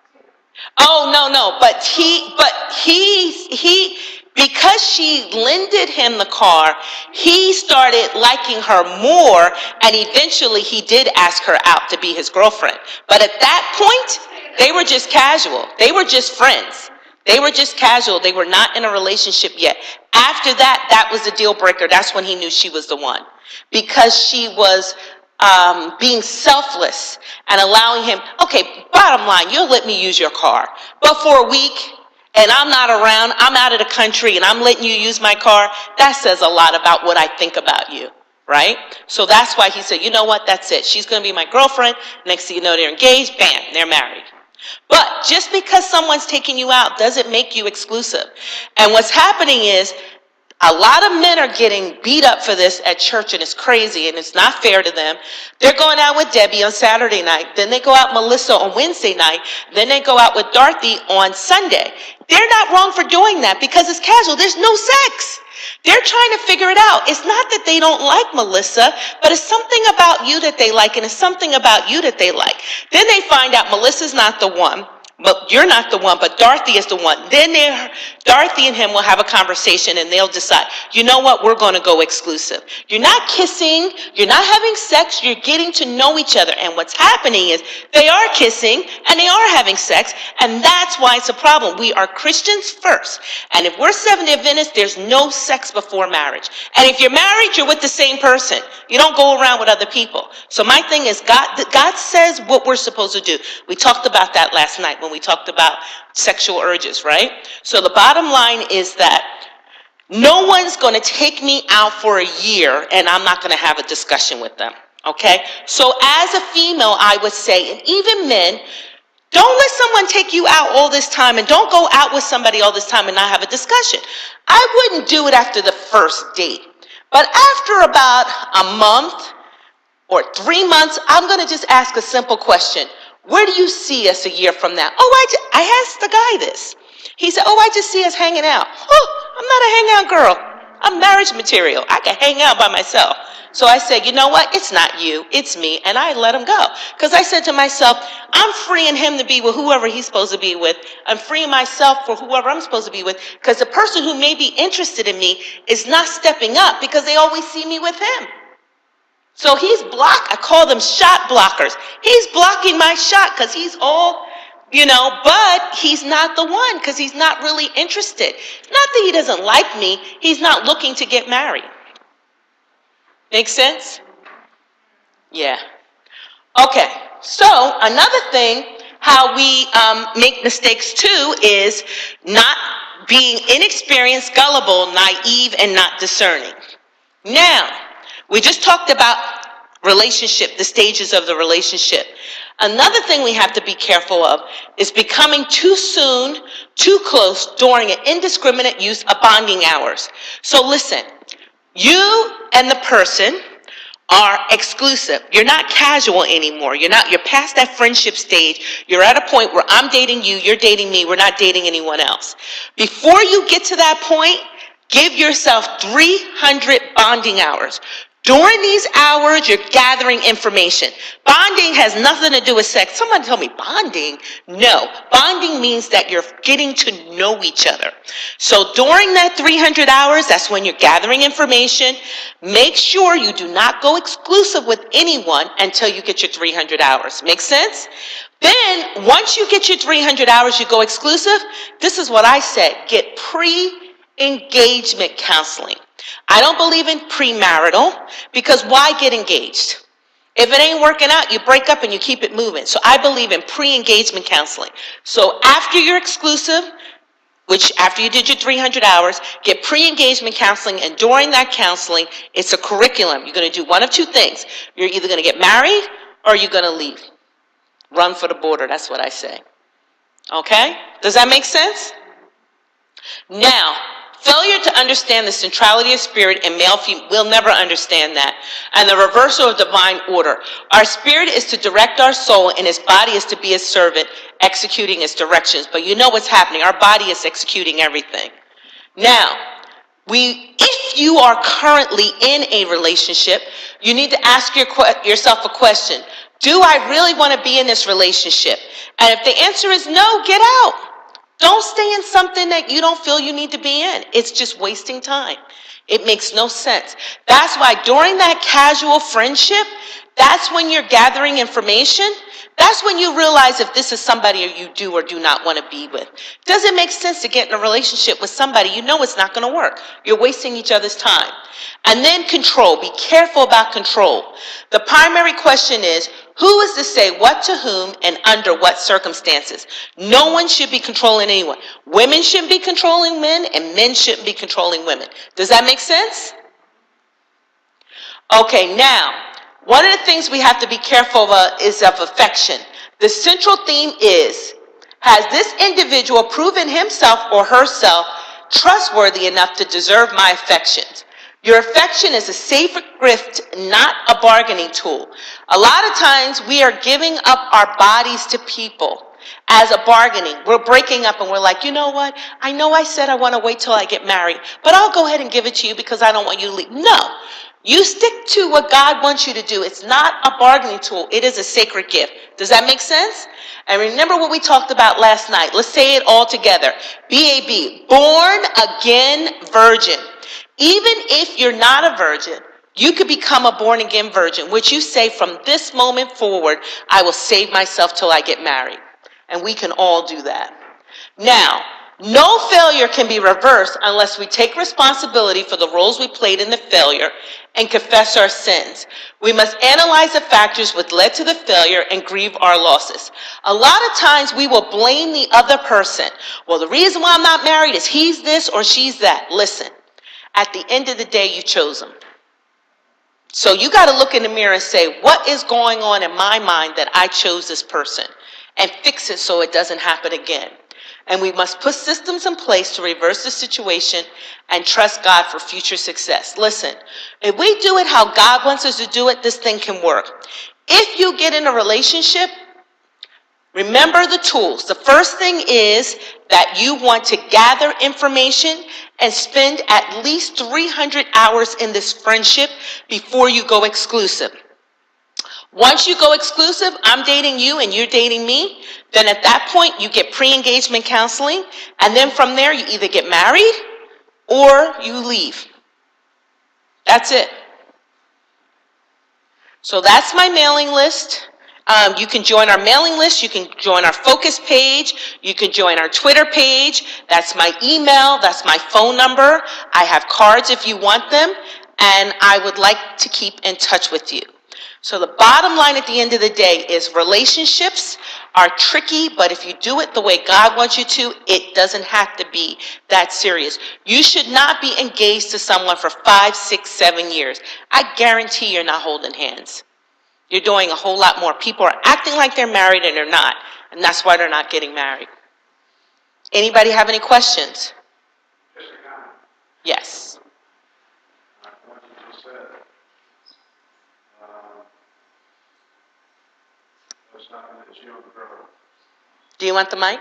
Oh, no, but he, because she lended him the car, he started liking her more, and eventually he did ask her out to be his girlfriend. But at that point, they were just casual. They were just friends. They were just casual. They were not in a relationship yet. After that, that was a deal breaker. That's when he knew she was the one. Because she was being selfless and allowing him, okay, bottom line, you'll let me use your car. But for a week, and I'm not around, I'm out of the country, and I'm letting you use my car, that says a lot about what I think about you, right? So that's why he said, you know what, that's it. She's going to be my girlfriend. Next thing you know, they're engaged, bam, they're married. But just because someone's taking you out doesn't make you exclusive. And what's happening is a lot of men are getting beat up for this at church, and it's crazy, and it's not fair to them. They're going out with Debbie on Saturday night. Then they go out with Melissa on Wednesday night. Then they go out with Dorothy on Sunday. They're not wrong for doing that because it's casual. There's no sex. They're trying to figure it out. It's not that they don't like Melissa, but it's something about you that they like, and it's something about you that they like. Then they find out Melissa's not the one. But you're not the one, but Dorothy is the one. Then Dorothy and him will have a conversation and they'll decide, you know what, we're going to go exclusive. You're not kissing, you're not having sex, you're getting to know each other. And what's happening is they are kissing and they are having sex, and that's why it's a problem. We are Christians first. And if we're Seventh-day Adventists, there's no sex before marriage. And if you're married, you're with the same person. You don't go around with other people. So my thing is, God says what we're supposed to do. We talked about that last night when we talked about sexual urges, right? So the bottom line is that no one's going to take me out for a year and I'm not going to have a discussion with them, okay? So as a female, I would say, and even men, don't let someone take you out all this time, and don't go out with somebody all this time and not have a discussion. I wouldn't do it after the first date. But after about a month or 3 months, I'm going to just ask a simple question. Where do you see us a year from now? Oh, I asked the guy this. He said, oh, I just see us hanging out. Oh, I'm not a hangout girl. I'm marriage material. I can hang out by myself. So I said, you know what? It's not you. It's me. And I let him go. Because I said to myself, I'm freeing him to be with whoever he's supposed to be with. I'm freeing myself for whoever I'm supposed to be with. Because the person who may be interested in me is not stepping up because they always see me with him. So he's blocked. I call them shot blockers. He's blocking my shot because he's all, but he's not the one because he's not really interested. Not that he doesn't like me. He's not looking to get married. Make sense? Yeah. Okay. So another thing, how we make mistakes too, is not being inexperienced, gullible, naive, and not discerning. Now, we just talked about relationship, the stages of the relationship. Another thing we have to be careful of is becoming too soon, too close during an indiscriminate use of bonding hours. So listen, you and the person are exclusive. You're not casual anymore. You're past that friendship stage. You're at a point where I'm dating you, you're dating me, we're not dating anyone else. Before you get to that point, give yourself 300 bonding hours. During these hours, you're gathering information. Bonding has nothing to do with sex. Someone told me, bonding? No. Bonding means that you're getting to know each other. So during that 300 hours, that's when you're gathering information. Make sure you do not go exclusive with anyone until you get your 300 hours. Make sense? Then, once you get your 300 hours, you go exclusive. This is what I said. Get pre-engagement counseling. I don't believe in premarital, because why get engaged? If it ain't working out, you break up and you keep it moving. So I believe in pre-engagement counseling. So after you're exclusive, which after you did your 300 hours, get pre-engagement counseling, and during that counseling, it's a curriculum. You're going to do one of two things. You're either going to get married or you're going to leave. Run for the border, that's what I say. Okay? Does that make sense? Now, failure to understand the centrality of spirit and male-female, we'll never understand that. And the reversal of divine order. Our spirit is to direct our soul, and his body is to be a servant, executing its directions. But you know what's happening. Our body is executing everything. Now, if you are currently in a relationship, you need to ask yourself a question. Do I really want to be in this relationship? And if the answer is no, get out. Don't stay in something that you don't feel you need to be in. It's just wasting time. It makes no sense. That's why during that casual friendship, that's when you're gathering information. That's when you realize if this is somebody you do or do not want to be with. Does it make sense to get in a relationship with somebody you know it's not going to work? You're wasting each other's time. And then control. Be careful about control. The primary question is, who is to say what to whom and under what circumstances? No one should be controlling anyone. Women shouldn't be controlling men, and men shouldn't be controlling women. Does that make sense? Okay, now, one of the things we have to be careful of is of affection. The central theme is, has this individual proven himself or herself trustworthy enough to deserve my affections? Your affection is a sacred gift, not a bargaining tool. A lot of times we are giving up our bodies to people. as a bargaining. We're breaking up and we're like, you know what? I know I said I want to wait till I get married, but I'll go ahead and give it to you because I don't want you to leave. No, you stick to what God wants you to do. It's not a bargaining tool. It is a sacred gift. Does that make sense? And remember what we talked about last night. Let's say it all together. BAB, born again virgin. Even if you're not a virgin, you could become a born again virgin, which you say from this moment forward, I will save myself till I get married. And we can all do that. Now, no failure can be reversed unless we take responsibility for the roles we played in the failure and confess our sins. We must analyze the factors which led to the failure and grieve our losses. A lot of times we will blame the other person. Well, the reason why I'm not married is he's this or she's that. Listen, at the end of the day, you chose them. So you got to look in the mirror and say, what is going on in my mind that I chose this person? And fix it so it doesn't happen again. And we must put systems in place to reverse the situation and trust God for future success. Listen, if we do it how God wants us to do it, this thing can work. If you get in a relationship, remember the tools. The first thing is that you want to gather information and spend at least 300 hours in this friendship before you go exclusive. Once you go exclusive, I'm dating you and you're dating me, then at that point you get pre-engagement counseling, and then from there you either get married or you leave. That's it. So that's my mailing list. You can join our mailing list. You can join our focus page. You can join our Twitter page. That's my email. That's my phone number. I have cards if you want them, and I would like to keep in touch with you. So the bottom line at the end of the day is relationships are tricky, but if you do it the way God wants you to, it doesn't have to be that serious. You should not be engaged to someone for 5, 6, 7 years. I guarantee you're not holding hands. You're doing a whole lot more. People are acting like they're married and they're not, and that's why they're not getting married. Anybody have any questions? Yes. Do you want the mic?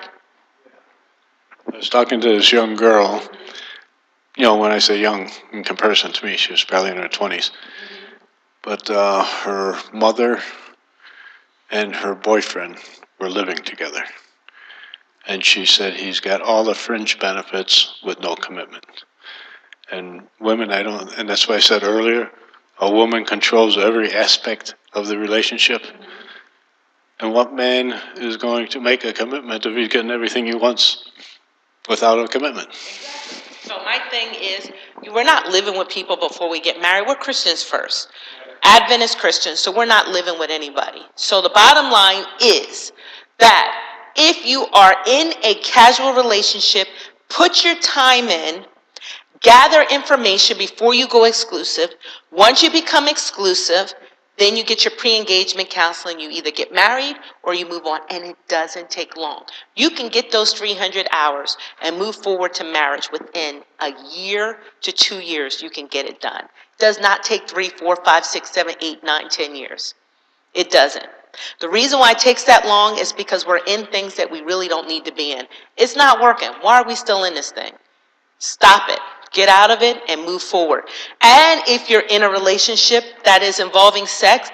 I was talking to this young girl. You know, when I say young, in comparison to me, she was probably in her 20s. But her mother and her boyfriend were living together. And she said he's got all the fringe benefits with no commitment. And women, and that's why I said earlier, a woman controls every aspect of the relationship. And what man is going to make a commitment if he's getting everything he wants without a commitment? So my thing is, we're not living with people before we get married. We're Christians first. Adventist Christians, so we're not living with anybody. So the bottom line is that if you are in a casual relationship, put your time in, gather information before you go exclusive. Once you become exclusive, then you get your pre-engagement counseling. You either get married or you move on, and it doesn't take long. You can get those 300 hours and move forward to marriage within a year to 2 years. You can get it done. It does not take 3, 4, 5, 6, 7, 8, 9, 10 years. It doesn't. The reason why it takes that long is because we're in things that we really don't need to be in. It's not working. Why are we still in this thing? Stop it. Get out of it and move forward. And if you're in a relationship that is involving sex,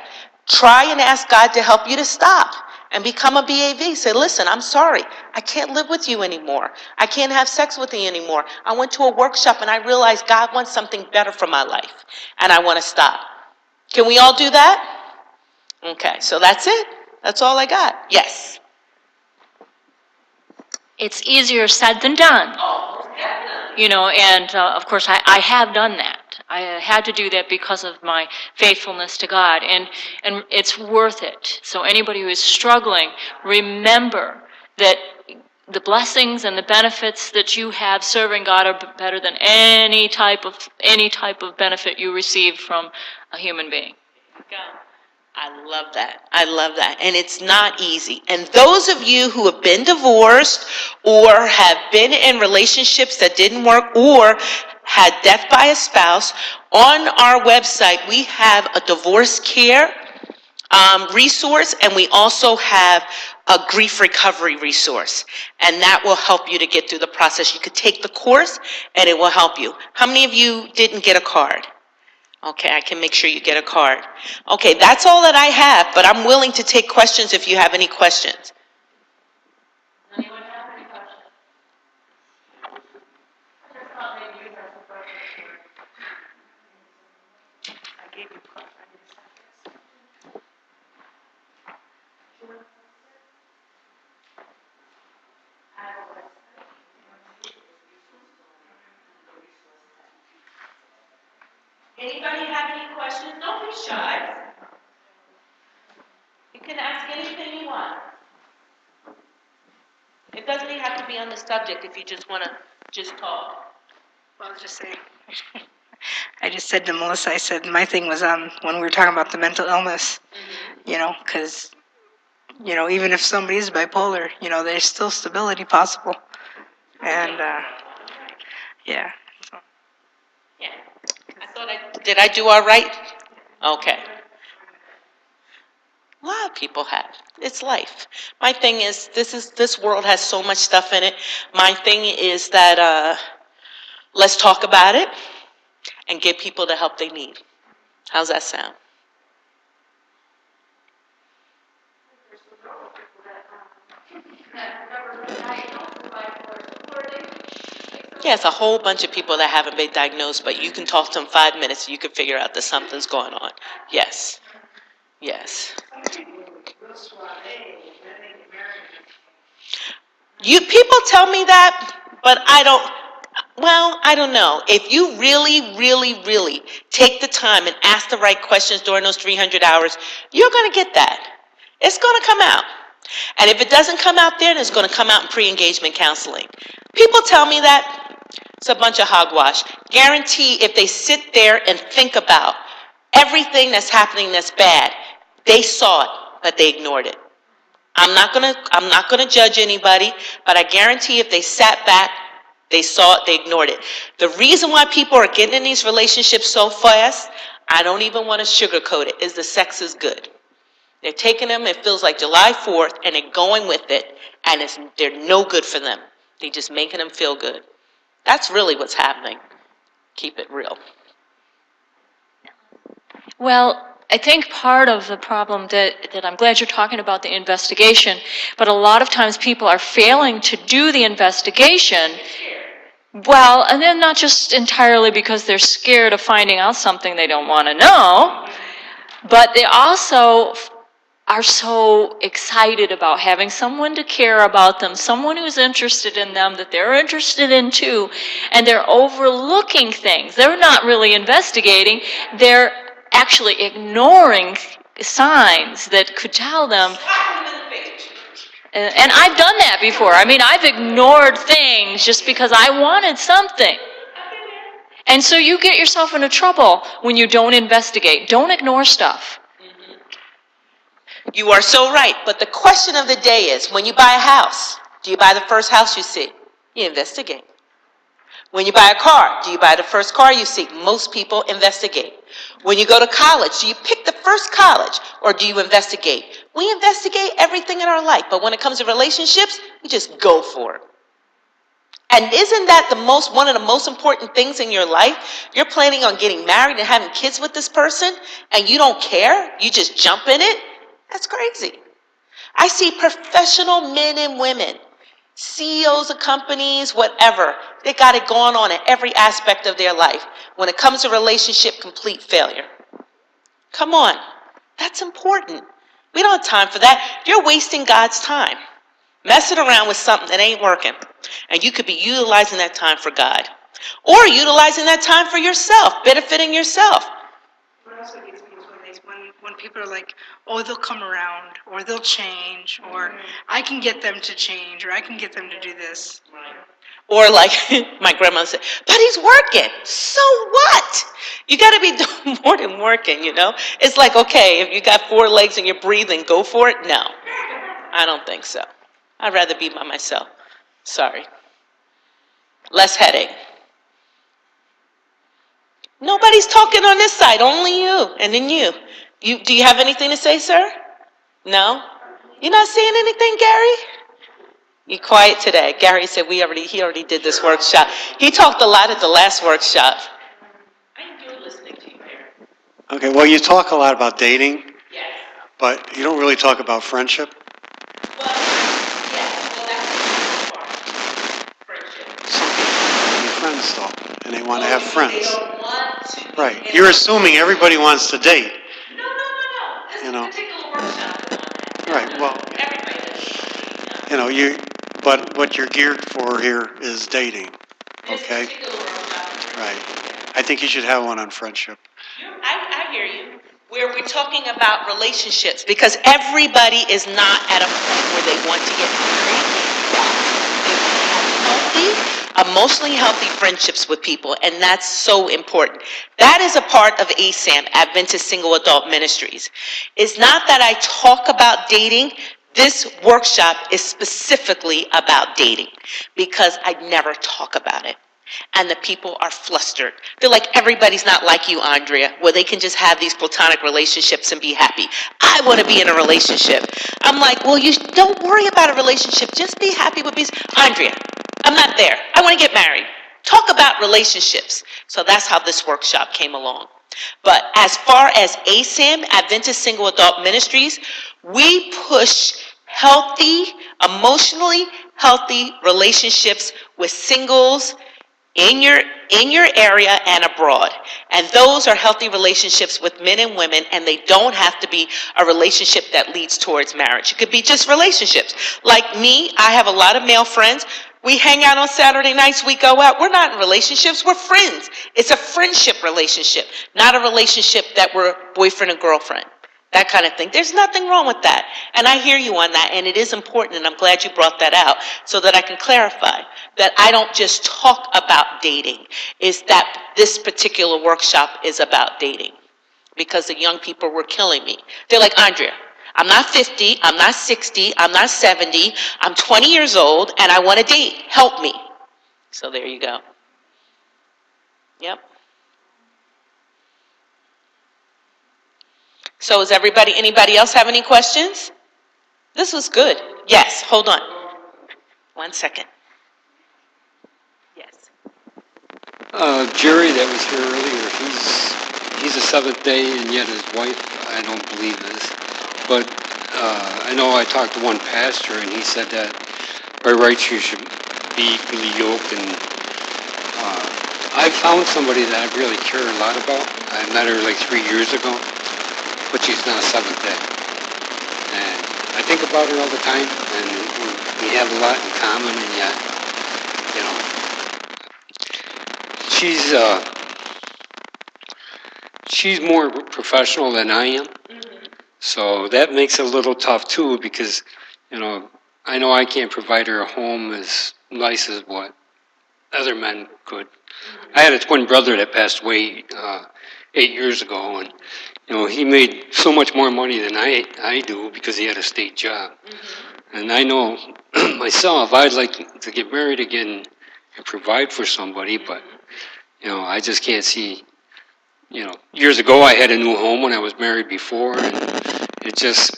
try and ask God to help you to stop and become a BAV. Say, listen, I'm sorry. I can't live with you anymore. I can't have sex with you anymore. I went to a workshop and I realized God wants something better for my life and I want to stop. Can we all do that? Okay, so that's it. That's all I got. Yes. It's easier said than done. You know, and of course I have done that. I had to do that because of my faithfulness to God, and it's worth it. So anybody who is struggling, remember that the blessings and the benefits that you have serving God are better than any type of benefit you receive from a human being. I love that. I love that. And it's not easy. And those of you who have been divorced or have been in relationships that didn't work or had death by a spouse, on our website we have a divorce care resource, and we also have a grief recovery resource, and that will help you to get through the process. You could take the course, and it will help you. How many of you didn't get a card? Okay, I can make sure you get a card. Okay, that's all that I have, but I'm willing to take questions if you have any questions. Anyone have any questions? I just thought maybe you had some questions. I gave you Anybody have any questions? Don't be shy. You can ask anything you want. It doesn't even have to be on the subject if you just want to just talk. Well, I'll just say, I just said to Melissa, I said my thing was on when we were talking about the mental illness, because, even if somebody is bipolar, there's still stability possible. And, yeah. So. Yeah. Did I do all right? Okay. A lot of people have. It's life. My thing is, this world has so much stuff in it. My thing is that let's talk about it and get people the help they need. How's that sound? Yeah, it's a whole bunch of people that haven't been diagnosed, but you can talk to them 5 minutes and you can figure out that something's going on. Yes. Yes. People tell me that, but I don't know. If you really, really, really take the time and ask the right questions during those 300 hours, you're going to get that. It's going to come out. And if it doesn't come out there, then it's going to come out in pre-engagement counseling. People tell me that. It's a bunch of hogwash. Guarantee if they sit there and think about everything that's happening that's bad, they saw it, but they ignored it. I'm not gonna judge anybody, but I guarantee if they sat back, they saw it, they ignored it. The reason why people are getting in these relationships so fast, I don't even want to sugarcoat it, is the sex is good. They're taking them, it feels like July 4th, and they're going with it, and they're no good for them. They're just making them feel good. That's really what's happening. Keep it real. Well, I think part of the problem that I'm glad you're talking about the investigation, but a lot of times people are failing to do the investigation. Well, and then not just entirely because they're scared of finding out something they don't want to know, but they also are so excited about having someone to care about them, someone who's interested in them, that they're interested in too, and they're overlooking things. They're not really investigating, they're actually ignoring signs that could tell them. And I've done that before. I mean, I've ignored things just because I wanted something. And so you get yourself into trouble when you don't investigate. Don't ignore stuff. You are so right, but the question of the day is, when you buy a house, do you buy the first house you see? You investigate. When you buy a car, do you buy the first car you see? Most people investigate. When you go to college, do you pick the first college or do you investigate? We investigate everything in our life, but when it comes to relationships, we just go for it. And isn't that one of the most important things in your life? You're planning on getting married and having kids with this person, and you don't care? You just jump in it? That's crazy. I see professional men and women, CEOs of companies, whatever. They got it going on in every aspect of their life. When it comes to relationship, complete failure. Come on. That's important. We don't have time for that. You're wasting God's time. Messing around with something that ain't working. And you could be utilizing that time for God. Or utilizing that time for yourself, benefiting yourself. What also gets me is when people are like, oh, they'll come around, or they'll change, or I can get them to change, or I can get them to do this. Or like my grandma said, but he's working. So what? You got to be doing more than working, It's like, okay, if you got 4 legs and you're breathing, go for it? No, I don't think so. I'd rather be by myself. Sorry. Less headache. Nobody's talking on this side, only you, and then you. Do you have anything to say, sir? No? You not saying anything, Gary? You quiet today. Gary said he already did this workshop. He talked a lot at the last workshop. I enjoy listening to you, Gary. Okay, well, you talk a lot about dating, Yes. but you don't really talk about friendship. Well, yes. Well, that's part. Friendship. Some people want to be friends, though, and they want to have friends. They don't want to be Right. in You're a- assuming everybody wants to date. No. This You know. particular workshop. Right, well, Everybody does. but what you're geared for here is dating, This okay? particular workshop. Right. I think you should have one on friendship. I hear you. Where we're talking about relationships, because everybody is not at a point where they want to get married. They want to have healthy, emotionally healthy friendships with people, and that's so important. That is a part of ASAM, Adventist Single Adult Ministries. It's not that I talk about dating. This workshop is specifically about dating because I never talk about it. And the people are flustered. They're like, everybody's not like you, Andrea, where they can just have these platonic relationships and be happy. I want to be in a relationship. I'm like, well, you don't worry about a relationship. Just be happy with peace. Andrea, I'm not there. I want to get married. Talk about relationships. So that's how this workshop came along. But as far as ASAM, Adventist Single Adult Ministries, we push healthy, emotionally healthy relationships with singles in your area and abroad. And those are healthy relationships with men and women, and they don't have to be a relationship that leads towards marriage. It could be just relationships. Like me, I have a lot of male friends. We hang out on Saturday nights, we go out. We're not in relationships, we're friends. It's a friendship relationship, not a relationship that we're boyfriend and girlfriend. That kind of thing. There's nothing wrong with that. And I hear you on that, and it is important, and I'm glad you brought that out so that I can clarify that I don't just talk about dating. It's that this particular workshop is about dating because the young people were killing me. They're like, Andrea, I'm not 50, I'm not 60, I'm not 70, I'm 20 years old, and I want to date. Help me. So there you go. Yep. So is anybody else have any questions? This was good. Yes, hold on. 1 second. Yes. Jerry that was here earlier, he's a Seventh-day, and yet his wife, I don't believe is. But I know I talked to one pastor, and he said that by rights you should be equally yoked. And I found somebody that I really care a lot about. I met her like 3 years ago, but she's not Seventh-day. And I think about her all the time, and we have a lot in common, and yet, you know, she's more professional than I am. So that makes it a little tough too, because, you know I can't provide her a home as nice as what other men could. I had a twin brother that passed away 8 years ago, and he made so much more money than I do because he had a state job. And I know myself, I'd like to get married again and provide for somebody, but I just can't see. Years ago I had a new home when I was married before, and it just,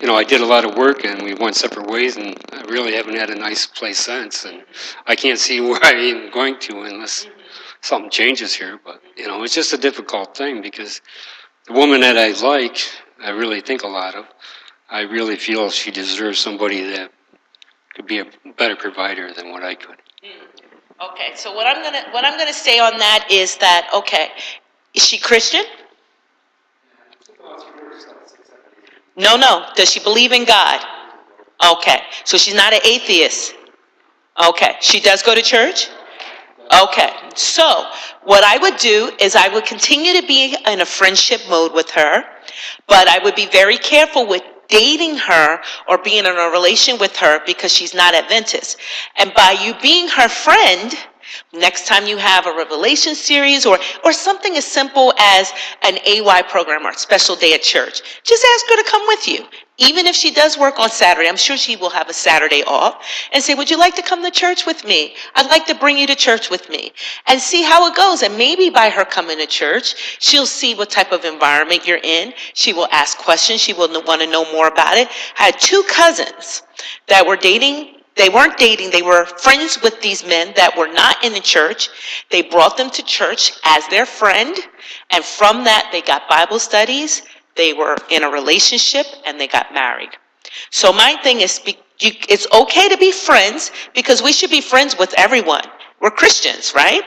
I did a lot of work and we went separate ways, and I really haven't had a nice place since, and I can't see where I am going to unless something changes here. But, it's just a difficult thing because the woman that I really think a lot of, I really feel she deserves somebody that could be a better provider than what I could. Okay, so what I'm gonna say on that is that, okay, is she Christian? No. Does she believe in God? Okay, so she's not an atheist. Okay, she does go to church? Okay, so what I would do is I would continue to be in a friendship mode with her, but I would be very careful with dating her or being in a relation with her because she's not Adventist. And by you being her friend, next time you have a Revelation series or something as simple as an AY program or a special day at church, just ask her to come with you. Even if she does work on Saturday, I'm sure she will have a Saturday off, and say, would you like to come to church with me? I'd like to bring you to church with me, and see how it goes. And maybe by her coming to church, she'll see what type of environment you're in. She will ask questions. She will want to know more about it. I had 2 cousins that were dating. They weren't dating. They were friends with these men that were not in the church. They brought them to church as their friend, and from that, they got Bible studies. They were in a relationship, and they got married. So my thing is, it's okay to be friends, because we should be friends with everyone. We're Christians, right?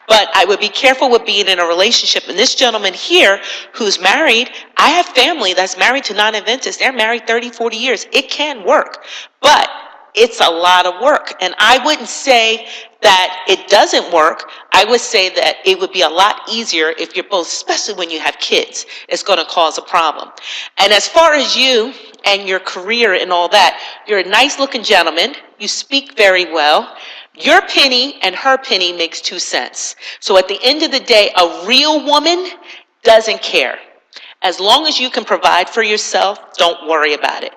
But I would be careful with being in a relationship. And this gentleman here who's married, I have family that's married to non-Adventists. They're married 30, 40 years. It can work, but it's a lot of work. And I wouldn't say that it doesn't work. I would say that it would be a lot easier if you're both, especially when you have kids. It's going to cause a problem. And as far as you and your career and all that, you're a nice looking gentleman. You speak very well. Your penny and her penny makes 2 cents. So at the end of the day, a real woman doesn't care. As long as you can provide for yourself, don't worry about it.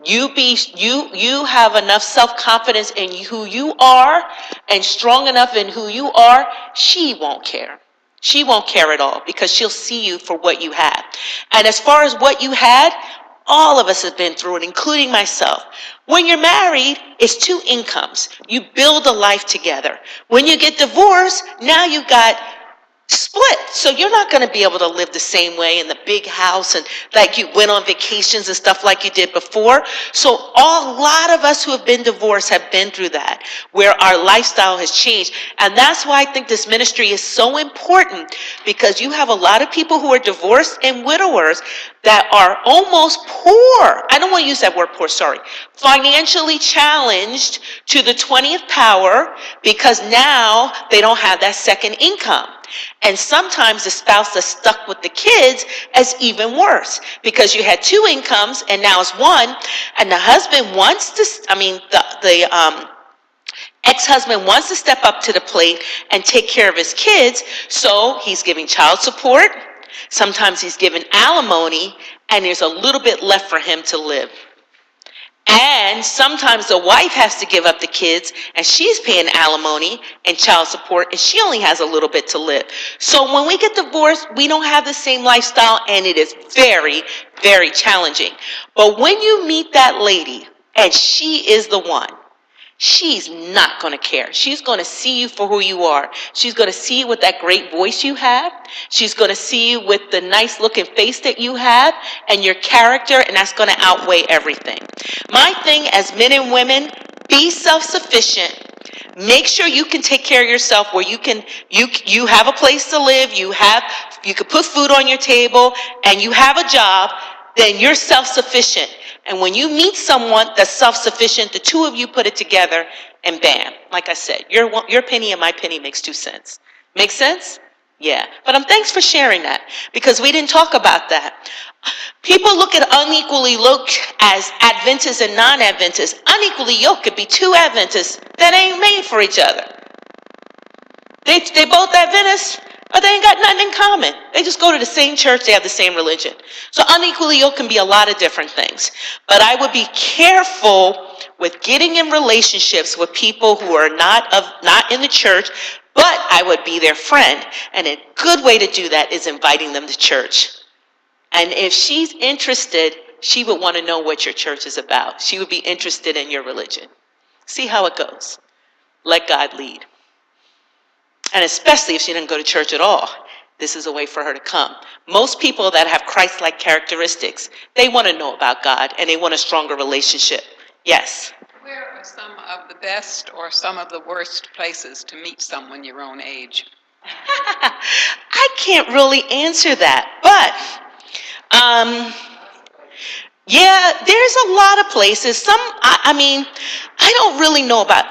You have enough self-confidence in who you are and strong enough in who you are, she won't care. She won't care at all, because she'll see you for what you have. And as far as what you had, all of us have been through it, including myself. When you're married, it's 2 incomes. You build a life together. When you get divorced, now you got split. So you're not going to be able to live the same way in the big house and like you went on vacations and stuff like you did before. So a lot of us who have been divorced have been through that, where our lifestyle has changed. And that's why I think this ministry is so important, because you have a lot of people who are divorced and widowers that are almost poor. I don't want to use that word poor, sorry. Financially challenged to the 20th power, because now they don't have that second income. And sometimes the spouse that's stuck with the kids is even worse, because you had 2 incomes and now it's 1, and the husband wants to, the ex-husband wants to step up to the plate and take care of his kids, so he's giving child support, sometimes he's giving alimony, and there's a little bit left for him to live. And sometimes the wife has to give up the kids, and she's paying alimony and child support, and she only has a little bit to live. So when we get divorced, we don't have the same lifestyle, and it is very, very challenging. But when you meet that lady, and she is the one, she's not going to care. She's going to see you for who you are. She's going to see you with that great voice you have. She's going to see you with the nice looking face that you have and your character, and that's going to outweigh everything. My thing as men and women, be self-sufficient. Make sure you can take care of yourself, where you have a place to live, you can put food on your table, and you have a job, then you're self-sufficient. And when you meet someone that's self-sufficient, the 2 of you put it together, and bam, like I said, your penny and my penny makes 2 cents. Make sense? Yeah. But thanks for sharing that, because we didn't talk about that. People look at unequally yoked as Adventists and non-Adventists. Unequally yoked could be 2 Adventists that ain't made for each other. They both Adventists, but they ain't got nothing in common. They just go to the same church, they have the same religion. So unequally yoked can be a lot of different things. But I would be careful with getting in relationships with people who are not in the church, but I would be their friend. And a good way to do that is inviting them to church. And if she's interested, she would want to know what your church is about. She would be interested in your religion. See how it goes. Let God lead. And especially if she didn't go to church at all, this is a way for her to come. Most people that have Christ-like characteristics, they want to know about God, and they want a stronger relationship. Yes? Where are some of the best or some of the worst places to meet someone your own age? I can't really answer that, but yeah, there's a lot of places. I don't really know about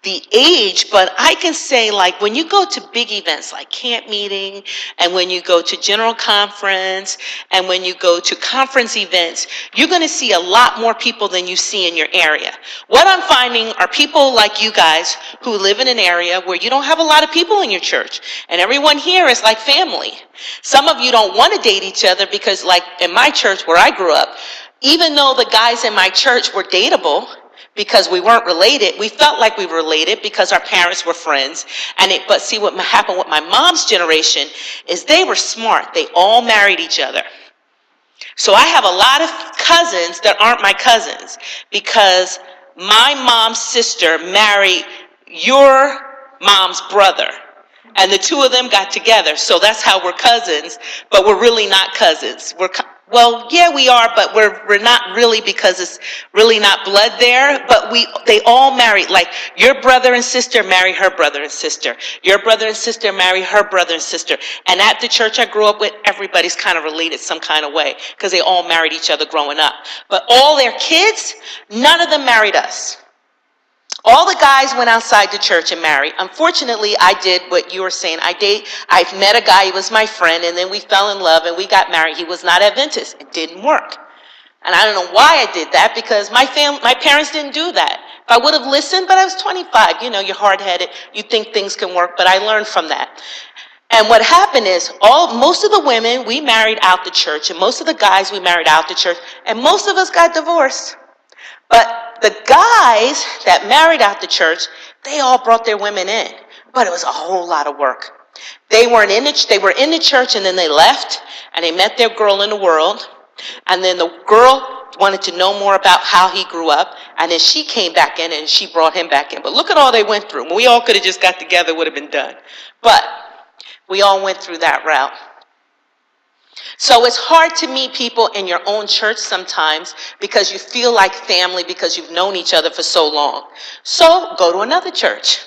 the age, but I can say, like, when you go to big events like camp meeting, and when you go to general conference, and when you go to conference events, you're going to see a lot more people than you see in your area. What I'm finding are people like you guys who live in an area where you don't have a lot of people in your church, and everyone here is like family. Some of you don't want to date each other because, like in my church where I grew up, even though the guys in my church were dateable, because we weren't related, we felt like we were related because our parents were friends. But see, what happened with my mom's generation is they were smart. They all married each other. So I have a lot of cousins that aren't my cousins because my mom's sister married your mom's brother. And the two of them got together. So that's how we're cousins, but we're really not cousins. Well, yeah, we are, but we're not really, because it's really not blood there. But they all married. Like, your brother and sister marry her brother and sister. Your brother and sister marry her brother and sister. And at the church I grew up with, everybody's kind of related some kind of way because they all married each other growing up. But all their kids, none of them married us. All the guys went outside the church and married. Unfortunately, I did what you were saying. I met a guy, he was my friend, and then we fell in love and we got married. He was not Adventist. It didn't work. And I don't know why I did that, because my parents didn't do that. If I would have listened, but I was 25, you're hard-headed, you think things can work, but I learned from that. And what happened is, most of the women we married out the church, and most of the guys we married out the church, and most of us got divorced. But the guys that married out the church, they all brought their women in. But it was a whole lot of work. They were in the church, and then they left, and they met their girl in the world. And then the girl wanted to know more about how he grew up. And then she came back in, and she brought him back in. But look at all they went through. We all could have just got together, would have been done. But we all went through that route. So it's hard to meet people in your own church sometimes because you feel like family because you've known each other for so long. So go to another church.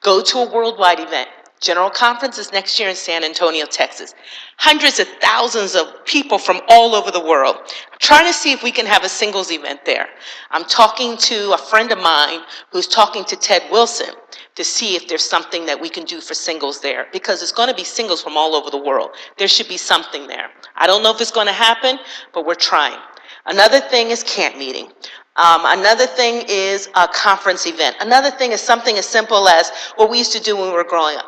Go to a worldwide event. General Conference is next year in San Antonio, Texas. Hundreds of thousands of people from all over the world. I'm trying to see if we can have a singles event there. I'm talking to a friend of mine who's talking to Ted Wilson to see if there's something that we can do for singles there, because it's going to be singles from all over the world. There should be something there. I don't know if it's going to happen, but we're trying. Another thing is camp meeting. Another thing is a conference event. Another thing is something as simple as what we used to do when we were growing up.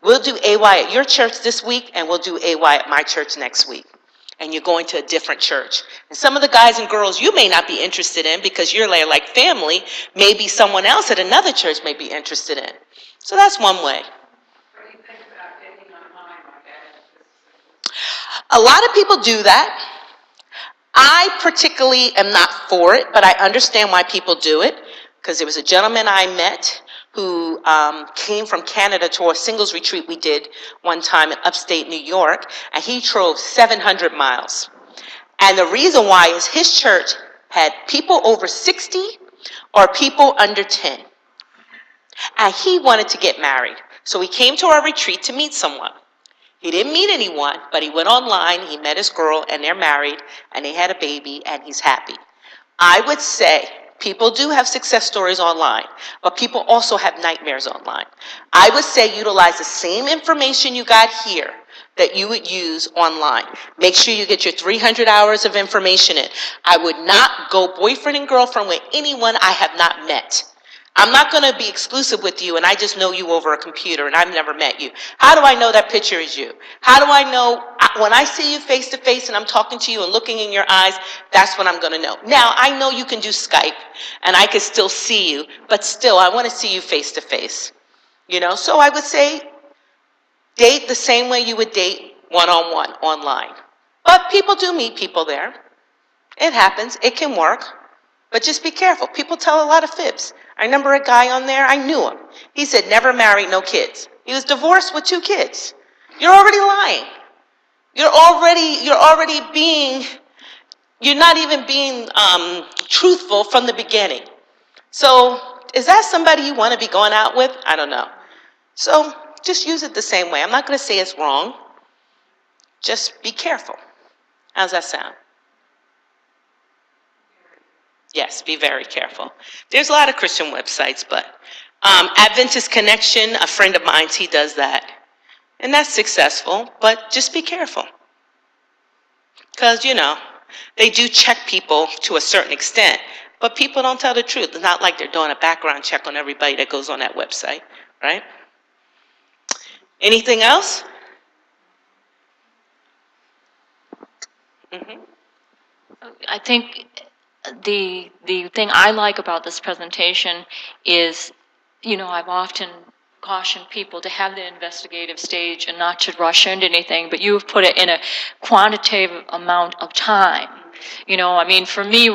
We'll do AY at your church this week, and we'll do AY at my church next week. And you're going to a different church. And some of the guys and girls you may not be interested in because you're like family, maybe someone else at another church may be interested in. So that's one way. What do you think about dating online like that? A lot of people do that. I particularly am not for it, but I understand why people do it, because there was a gentleman I met who came from Canada to a singles retreat we did one time in upstate New York, and he drove 700 miles. And the reason why is his church had people over 60 or people under 10. And he wanted to get married. So he came to our retreat to meet someone. He didn't meet anyone, but he went online, he met his girl, and they're married, and they had a baby, and he's happy. I would say people do have success stories online, but people also have nightmares online. I would say utilize the same information you got here that you would use online. Make sure you get your 300 hours of information in. I would not go boyfriend and girlfriend with anyone I have not met. I'm not going to be exclusive with you and I just know you over a computer and I've never met you. How do I know that picture is you? How do I know when I see you face to face and I'm talking to you and looking in your eyes, that's when I'm going to know. Now, I know you can do Skype and I can still see you, but still, I want to see you face to face. So I would say date the same way you would date one-on-one online. But people do meet people there. It happens. It can work. But just be careful. People tell a lot of fibs. I remember a guy on there, I knew him. He said, never married, no kids. He was divorced with 2 kids. You're already lying. You're not even being truthful from the beginning. So is that somebody you want to be going out with? I don't know. So just use it the same way. I'm not going to say it's wrong. Just be careful. How's that sound? Yes, be very careful. There's a lot of Christian websites, but Adventist Connection, a friend of mine, he does that. And that's successful, but just be careful. Because, they do check people to a certain extent, but people don't tell the truth. It's not like they're doing a background check on everybody that goes on that website, right? Anything else? I think the thing I like about this presentation is, I've often cautioned people to have the investigative stage and not to rush into anything, but you've put it in a quantitative amount of time. For me,